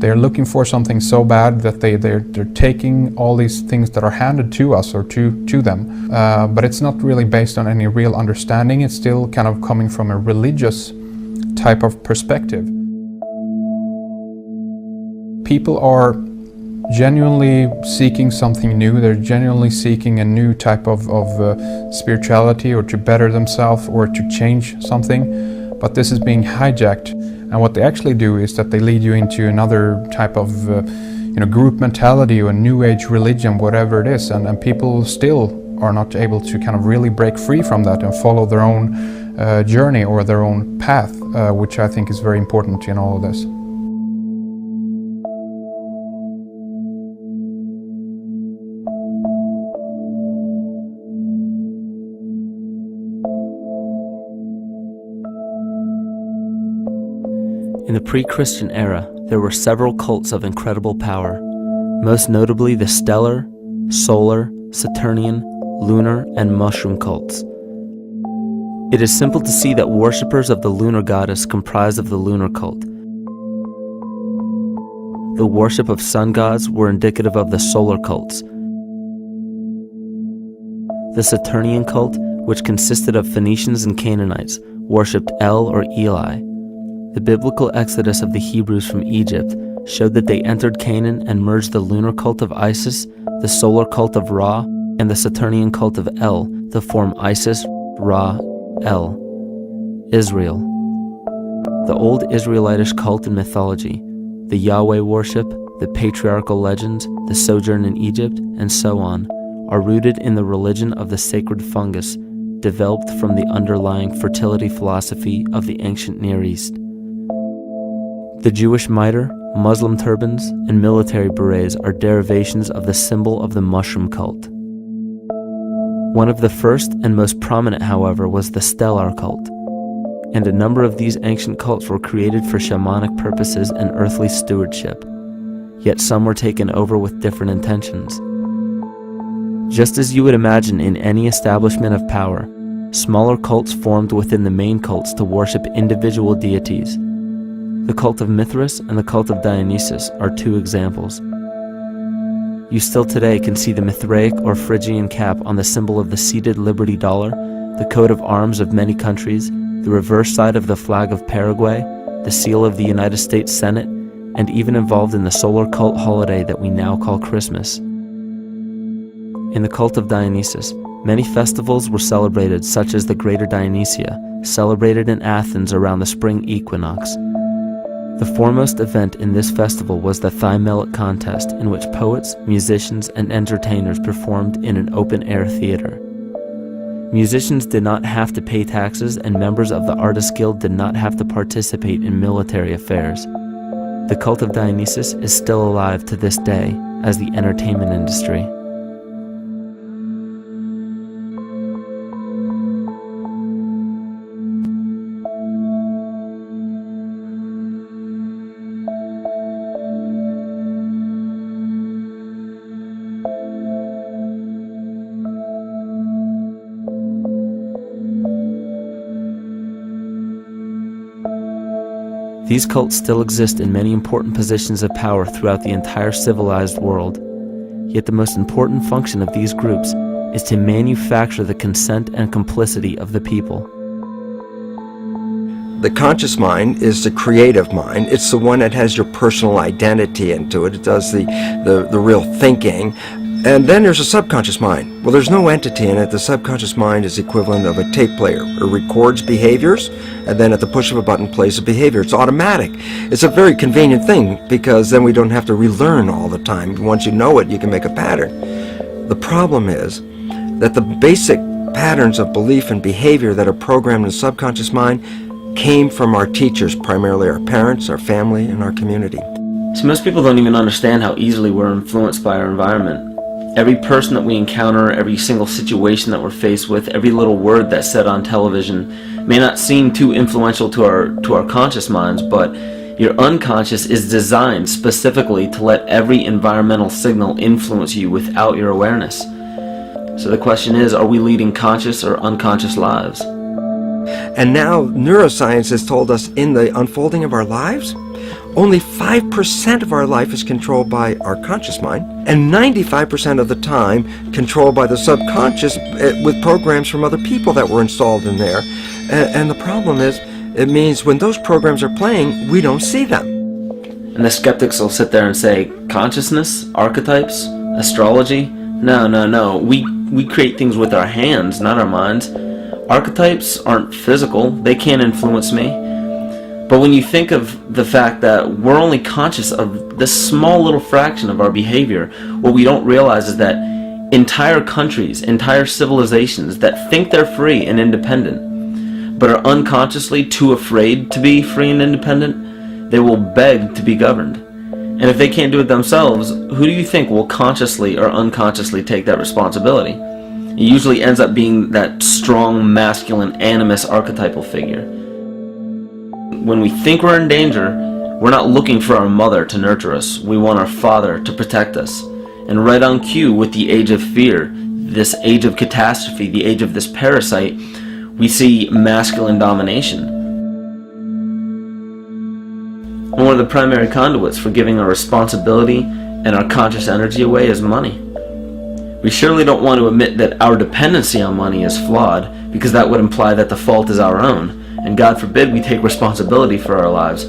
They're looking for something so bad that they're taking all these things that are handed to us or to them, but it's not really based on any real understanding. It's still kind of coming from a religious type of perspective. People are genuinely seeking something new. They're genuinely seeking a new type of spirituality, or to better themselves, or to change something, but this is being hijacked. And what they actually do is that they lead you into another type of group mentality or new age religion, whatever it is, and people still are not able to kind of really break free from that and follow their own journey or their own path, which I think is very important in all of this. In the pre-Christian era, there were several cults of incredible power, most notably the stellar, solar, Saturnian, lunar, and mushroom cults. It is simple to see that worshippers of the lunar goddess comprised of the lunar cult. The worship of sun gods were indicative of the solar cults. The Saturnian cult, which consisted of Phoenicians and Canaanites, worshipped El or Eli. The biblical exodus of the Hebrews from Egypt showed that they entered Canaan and merged the lunar cult of Isis, the solar cult of Ra, and the Saturnian cult of El to form Isis, Ra, El, Israel. The old Israelitish cult and mythology, the Yahweh worship, the patriarchal legends, the sojourn in Egypt, and so on, are rooted in the religion of the sacred fungus, developed from the underlying fertility philosophy of the ancient Near East. The Jewish mitre, Muslim turbans, and military berets are derivations of the symbol of the mushroom cult. One of the first and most prominent, however, was the stellar cult, and a number of these ancient cults were created for shamanic purposes and earthly stewardship, yet some were taken over with different intentions. Just as you would imagine in any establishment of power, smaller cults formed within the main cults to worship individual deities. The cult of Mithras and the cult of Dionysus are 2 examples. You still today can see the Mithraic or Phrygian cap on the symbol of the seated Liberty dollar, the coat of arms of many countries, the reverse side of the flag of Paraguay, the seal of the United States Senate, and even involved in the solar cult holiday that we now call Christmas. In the cult of Dionysus, many festivals were celebrated, such as the Greater Dionysia, celebrated in Athens around the spring equinox. The foremost event in this festival was the Thymelic contest, in which poets, musicians, and entertainers performed in an open-air theater. Musicians did not have to pay taxes, and members of the Artists Guild did not have to participate in military affairs. The cult of Dionysus is still alive to this day as the entertainment industry. These cults still exist in many important positions of power throughout the entire civilized world. Yet the most important function of these groups is to manufacture the consent and complicity of the people. The conscious mind is the creative mind. It's the one that has your personal identity into it. It does the real thinking. And then there's a subconscious mind. Well, there's no entity in it. The subconscious mind is the equivalent of a tape player. It records behaviors, and then at the push of a button plays a behavior. It's automatic. It's a very convenient thing because then we don't have to relearn all the time. Once you know it, you can make a pattern. The problem is that the basic patterns of belief and behavior that are programmed in the subconscious mind came from our teachers, primarily our parents, our family, and our community. So most people don't even understand how easily we're influenced by our environment. Every person that we encounter, every single situation that we're faced with, every little word that's said on television may not seem too influential to our conscious minds, but your unconscious is designed specifically to let every environmental signal influence you without your awareness. So the question is, are we leading conscious or unconscious lives? And now neuroscience has told us in the unfolding of our lives, only 5% of our life is controlled by our conscious mind, and 95% of the time controlled by the subconscious with programs from other people that were installed in there. And the problem is, it means when those programs are playing, we don't see them. And the skeptics will sit there and say, consciousness, archetypes, astrology? No. We create things with our hands, not our minds. Archetypes aren't physical. They can't influence me. But when you think of the fact that we're only conscious of this small little fraction of our behavior, what we don't realize is that entire countries, entire civilizations that think they're free and independent, but are unconsciously too afraid to be free and independent, they will beg to be governed. And if they can't do it themselves, who do you think will consciously or unconsciously take that responsibility? It usually ends up being that strong, masculine, animus archetypal figure. When we think we're in danger, we're not looking for our mother to nurture us. We want our father to protect us. And right on cue with the age of fear, this age of catastrophe, the age of this parasite, we see masculine domination. And one of the primary conduits for giving our responsibility and our conscious energy away is money. We surely don't want to admit that our dependency on money is flawed, because that would imply that the fault is our own. And God forbid we take responsibility for our lives,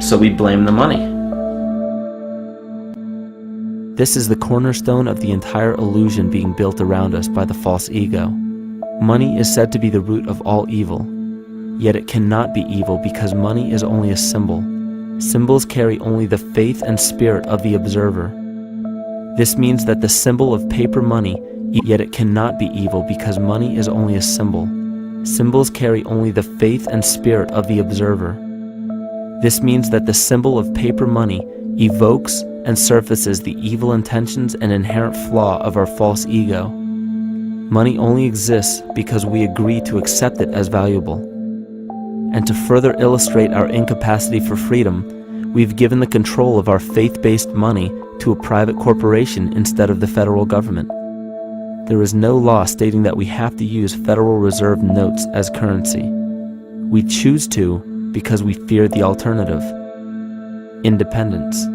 so we blame the money. This is the cornerstone of the entire illusion being built around us by the false ego. Money is said to be the root of all evil, yet it cannot be evil because money is only a symbol. Symbols carry only the faith and spirit of the observer. This means that the symbol of paper money, yet it cannot be evil because money is only a symbol. Symbols carry only the faith and spirit of the observer. This means that the symbol of paper money evokes and surfaces the evil intentions and inherent flaw of our false ego. Money only exists because we agree to accept it as valuable. And to further illustrate our incapacity for freedom, we've given the control of our faith-based money to a private corporation instead of the federal government. There is no law stating that we have to use Federal Reserve notes as currency. We choose to because we fear the alternative: independence.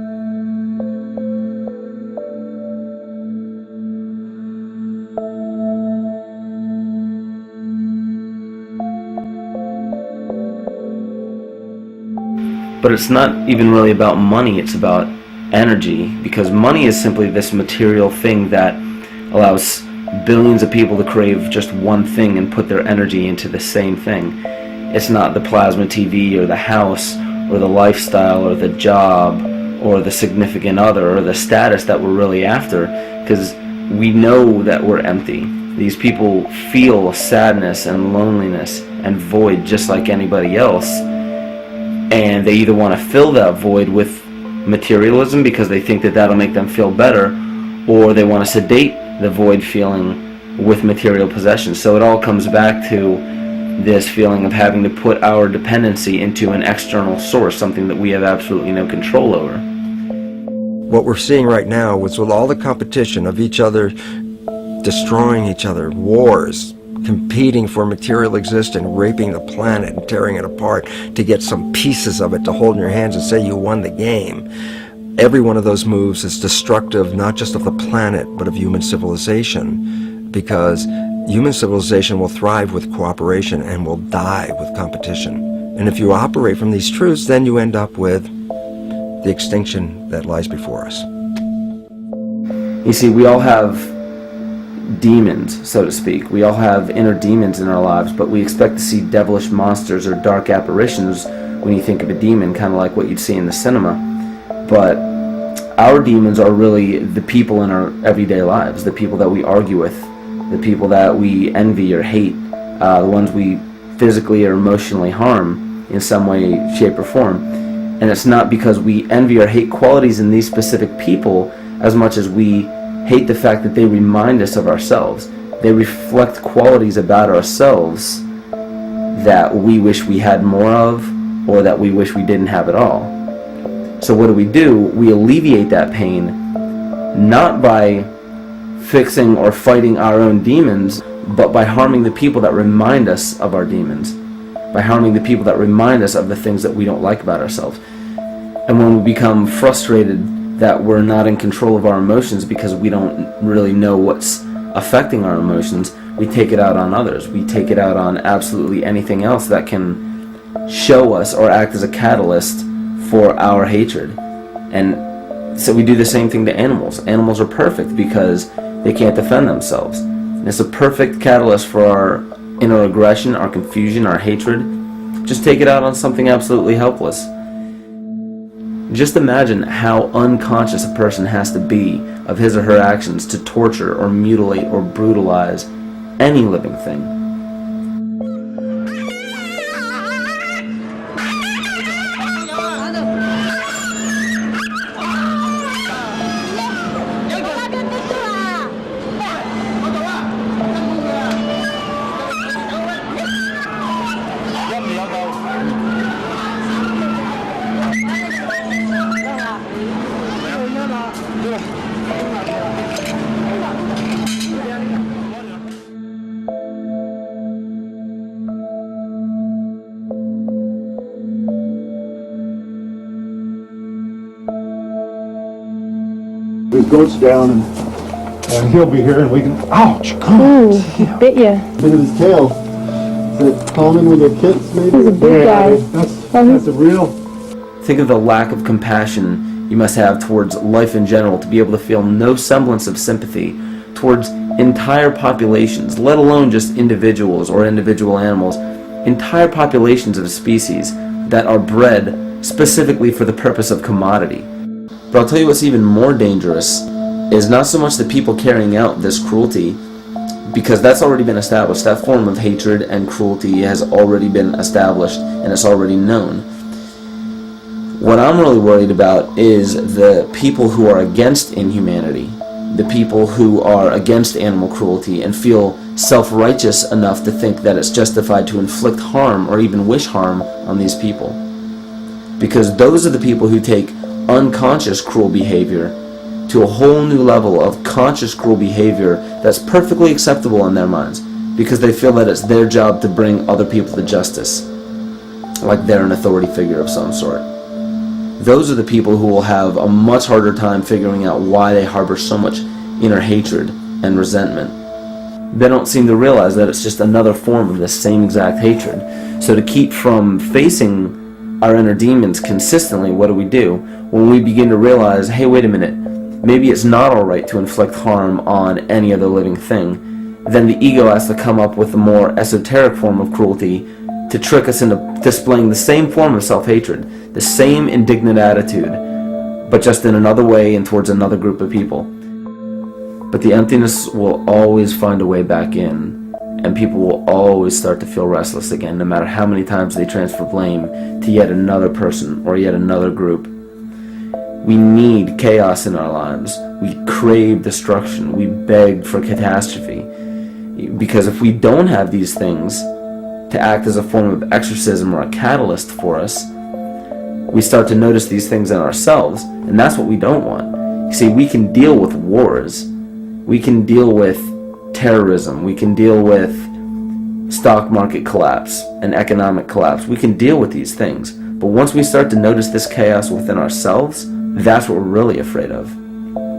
But it's not even really about money, it's about energy, because money is simply this material thing that allows billions of people to crave just one thing and put their energy into the same thing. It's not the plasma TV or the house or the lifestyle or the job or the significant other or the status that we're really after, because we know that we're empty. These people feel sadness and loneliness and void just like anybody else, and they either want to fill that void with materialism because they think that that'll make them feel better, or they want to sedate the void feeling with material possessions. So it all comes back to this feeling of having to put our dependency into an external source, something that we have absolutely no control over. What we're seeing right now is with all the competition of each other destroying each other, wars, competing for material existence, raping the planet and tearing it apart to get some pieces of it to hold in your hands and say you won the game. Every one of those moves is destructive not just of the planet but of human civilization, because human civilization will thrive with cooperation and will die with competition. And if you operate from these truths, then you end up with the extinction that lies before us. You see, we all have demons, so to speak. We all have inner demons in our lives, but we expect to see devilish monsters or dark apparitions when you think of a demon, kind of like what you'd see in the cinema. But our demons are really the people in our everyday lives, the people that we argue with, the people that we envy or hate, the ones we physically or emotionally harm in some way, shape, or form. And it's not because we envy or hate qualities in these specific people as much as we hate the fact that they remind us of ourselves. They reflect qualities about ourselves that we wish we had more of, or that we wish we didn't have at all. So what do? We alleviate that pain not by fixing or fighting our own demons, but by harming the people that remind us of our demons, by harming the people that remind us of the things that we don't like about ourselves. And when we become frustrated that we're not in control of our emotions because we don't really know what's affecting our emotions, we take it out on others. We take it out on absolutely anything else that can show us or act as a catalyst for our hatred. And so we do the same thing to animals. Animals are perfect because they can't defend themselves. And it's a perfect catalyst for our inner aggression, our confusion, our hatred. Just take it out on something absolutely helpless. Just imagine how unconscious a person has to be of his or her actions to torture or mutilate or brutalize any living thing. The goat's down and he'll be here and we can, ouch, come on. Ooh, he bit you. Look at his tail. Is it common with your kids maybe? He's a big guy. That's a real. Think of the lack of compassion you must have towards life in general to be able to feel no semblance of sympathy towards entire populations, let alone just individuals or individual animals, entire populations of species that are bred specifically for the purpose of commodity. But I'll tell you what's even more dangerous is not so much the people carrying out this cruelty, because that's already been established. That form of hatred and cruelty has already been established and it's already known. What I'm really worried about is the people who are against inhumanity, the people who are against animal cruelty and feel self-righteous enough to think that it's justified to inflict harm or even wish harm on these people. Because those are the people who take unconscious cruel behavior to a whole new level of conscious cruel behavior that's perfectly acceptable in their minds, because they feel that it's their job to bring other people to justice, like they're an authority figure of some sort. Those are the people who will have a much harder time figuring out why they harbor so much inner hatred and resentment. They don't seem to realize that it's just another form of the same exact hatred. So to keep from facing our inner demons consistently, what do? When we begin to realize, hey, wait a minute, maybe it's not alright to inflict harm on any other living thing, then the ego has to come up with a more esoteric form of cruelty to trick us into displaying the same form of self-hatred, the same indignant attitude, but just in another way and towards another group of people. But the emptiness will always find a way back in, and people will always start to feel restless again, no matter how many times they transfer blame to yet another person or yet another group. We need chaos in our lives. We crave destruction. We beg for catastrophe. Because if we don't have these things to act as a form of exorcism or a catalyst for us, we start to notice these things in ourselves, and that's what we don't want. You see, we can deal with wars. We can deal with terrorism. We can deal with stock market collapse and economic collapse. We can deal with these things. But once we start to notice this chaos within ourselves, that's what we're really afraid of.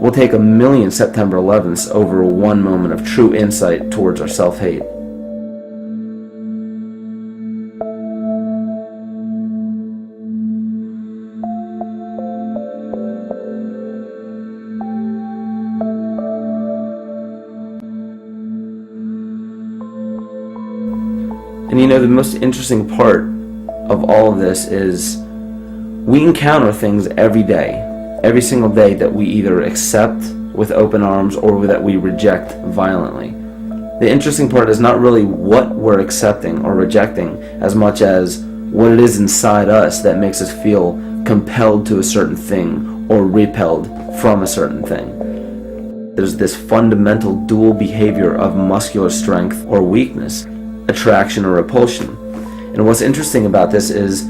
We'll take 1,000,000 September 11ths over one moment of true insight towards our self-hate. And you know, the most interesting part of all of this is we encounter things every day, every single day, that we either accept with open arms or that we reject violently. The interesting part is not really what we're accepting or rejecting as much as what it is inside us that makes us feel compelled to a certain thing or repelled from a certain thing. There's this fundamental dual behavior of muscular strength or weakness, attraction or repulsion. And what's interesting about this is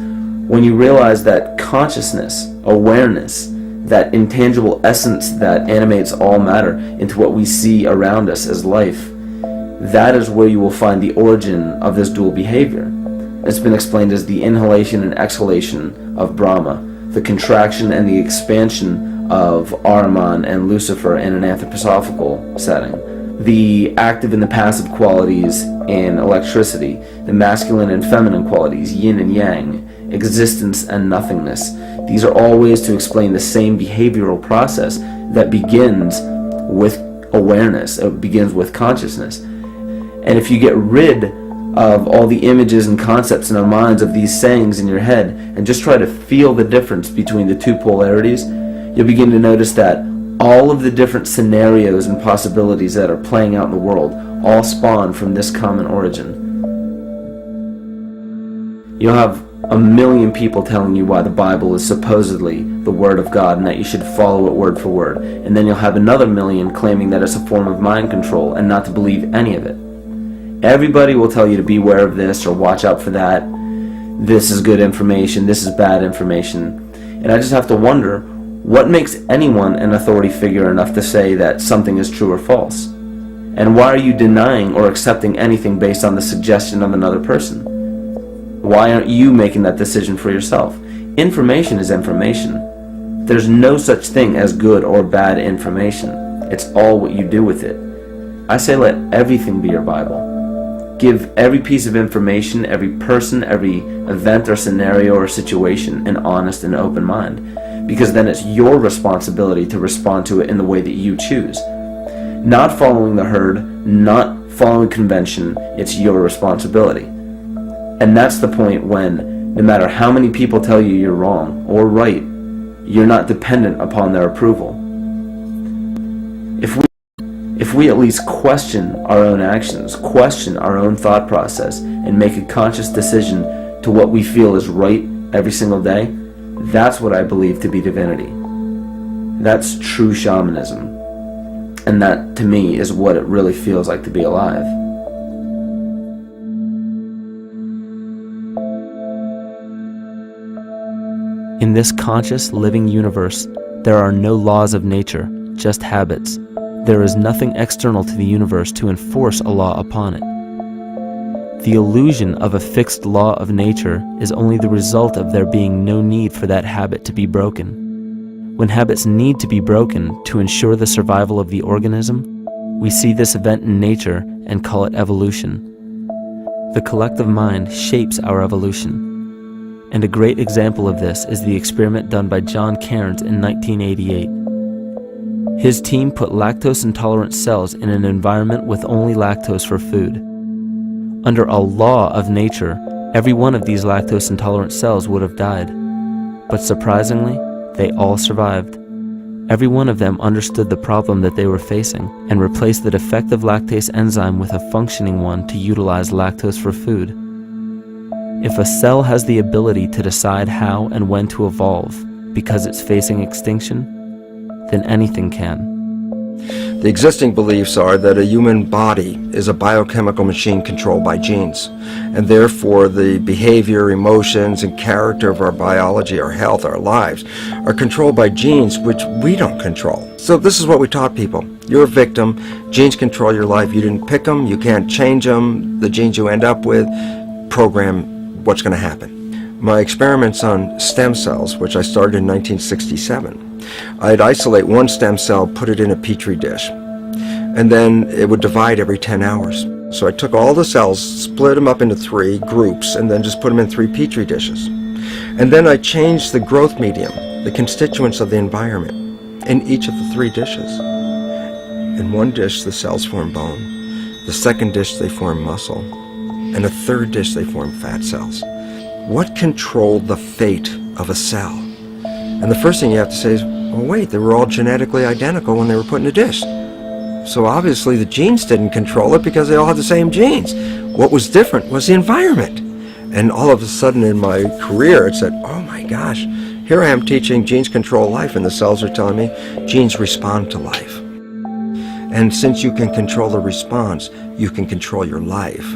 when you realize that consciousness, awareness, that intangible essence that animates all matter into what we see around us as life, that is where you will find the origin of this dual behavior. It's been explained as the inhalation and exhalation of Brahma, the contraction and the expansion of Ahriman and Lucifer in an anthroposophical setting, the active and the passive qualities in electricity, the masculine and feminine qualities, yin and yang, existence and nothingness. These are all ways to explain the same behavioral process that begins with awareness, it begins with consciousness. And if you get rid of all the images and concepts in our minds of these sayings in your head and just try to feel the difference between the two polarities, you'll begin to notice that all of the different scenarios and possibilities that are playing out in the world all spawn from this common origin. You'll have 1,000,000 people telling you why the Bible is supposedly the Word of God and that you should follow it word for word. And then you'll have another 1,000,000 claiming that it's a form of mind control and not to believe any of it. Everybody will tell you to beware of this or watch out for that. This is good information, this is bad information. And I just have to wonder, what makes anyone an authority figure enough to say that something is true or false? And why are you denying or accepting anything based on the suggestion of another person? Why aren't you making that decision for yourself? Information is information. There's no such thing as good or bad information. It's all what you do with it. I say let everything be your Bible. Give every piece of information, every person, every event or scenario or situation an honest and open mind. Because then it's your responsibility to respond to it in the way that you choose. Not following the herd, not following convention, it's your responsibility. And that's the point when, no matter how many people tell you you're wrong or right, you're not dependent upon their approval. If we at least question our own actions, question our own thought process, and make a conscious decision to what we feel is right every single day, that's what I believe to be divinity. That's true shamanism. And that, to me, is what it really feels like to be alive. In this conscious, living universe, there are no laws of nature, just habits. There is nothing external to the universe to enforce a law upon it. The illusion of a fixed law of nature is only the result of there being no need for that habit to be broken. When habits need to be broken to ensure the survival of the organism, we see this event in nature and call it evolution. The collective mind shapes our evolution. And a great example of this is the experiment done by John Cairns in 1988. His team put lactose-intolerant cells in an environment with only lactose for food. Under a law of nature, every one of these lactose-intolerant cells would have died. But surprisingly, they all survived. Every one of them understood the problem that they were facing and replaced the defective lactase enzyme with a functioning one to utilize lactose for food. If a cell has the ability to decide how and when to evolve because it's facing extinction, then anything can. The existing beliefs are that a human body is a biochemical machine controlled by genes, and therefore the behavior, emotions, and character of our biology, our health, our lives are controlled by genes which we don't control. So this is what we taught people. You're a victim. Genes control your life. You didn't pick them. You can't change them. The genes you end up with program what's going to happen. My experiments on stem cells, which I started in 1967, I'd isolate one stem cell, put it in a petri dish, and then it would divide every 10 hours. So I took all the cells, split them up into 3 groups, and then just put them in 3 petri dishes. And then I changed the growth medium, the constituents of the environment, in each of the 3 dishes. In one dish, the cells form bone. The second dish, they form muscle. And a third dish, they form fat cells. What controlled the fate of a cell? And the first thing you have to say is, well, wait, they were all genetically identical when they were put in a dish. So obviously the genes didn't control it because they all had the same genes. What was different was the environment. And all of a sudden in my career, it said, oh my gosh, here I am teaching genes control life, and the cells are telling me genes respond to life. And since you can control the response, you can control your life.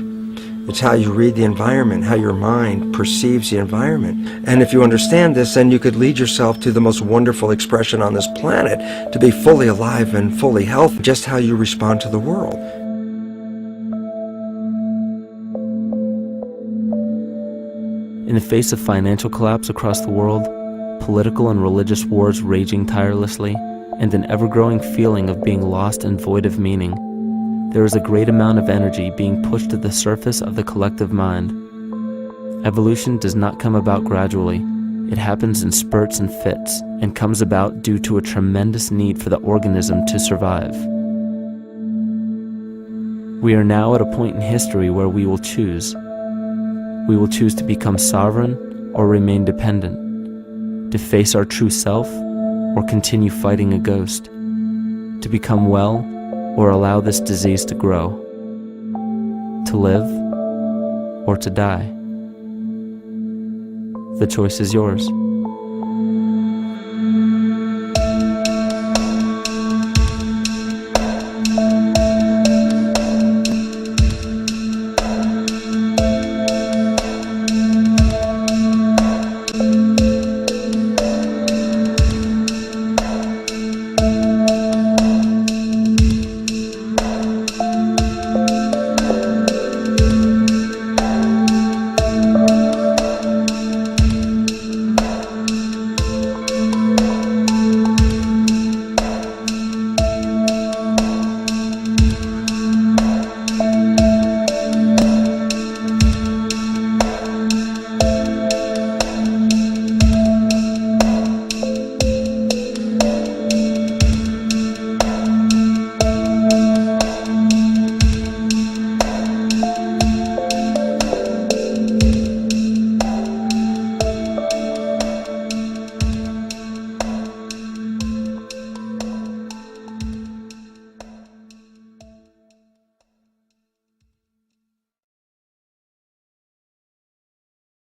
It's how you read the environment, how your mind perceives the environment. And if you understand this, then you could lead yourself to the most wonderful expression on this planet, to be fully alive and fully healthy, just how you respond to the world. In the face of financial collapse across the world, political and religious wars raging tirelessly, and an ever-growing feeling of being lost and void of meaning, there is a great amount of energy being pushed to the surface of the collective mind. Evolution does not come about gradually. It happens in spurts and fits, and comes about due to a tremendous need for the organism to survive. We are now at a point in history where we will choose. We will choose to become sovereign or remain dependent, to face our true self or continue fighting a ghost, to become well or allow this disease to grow, to live or to die. The choice is yours.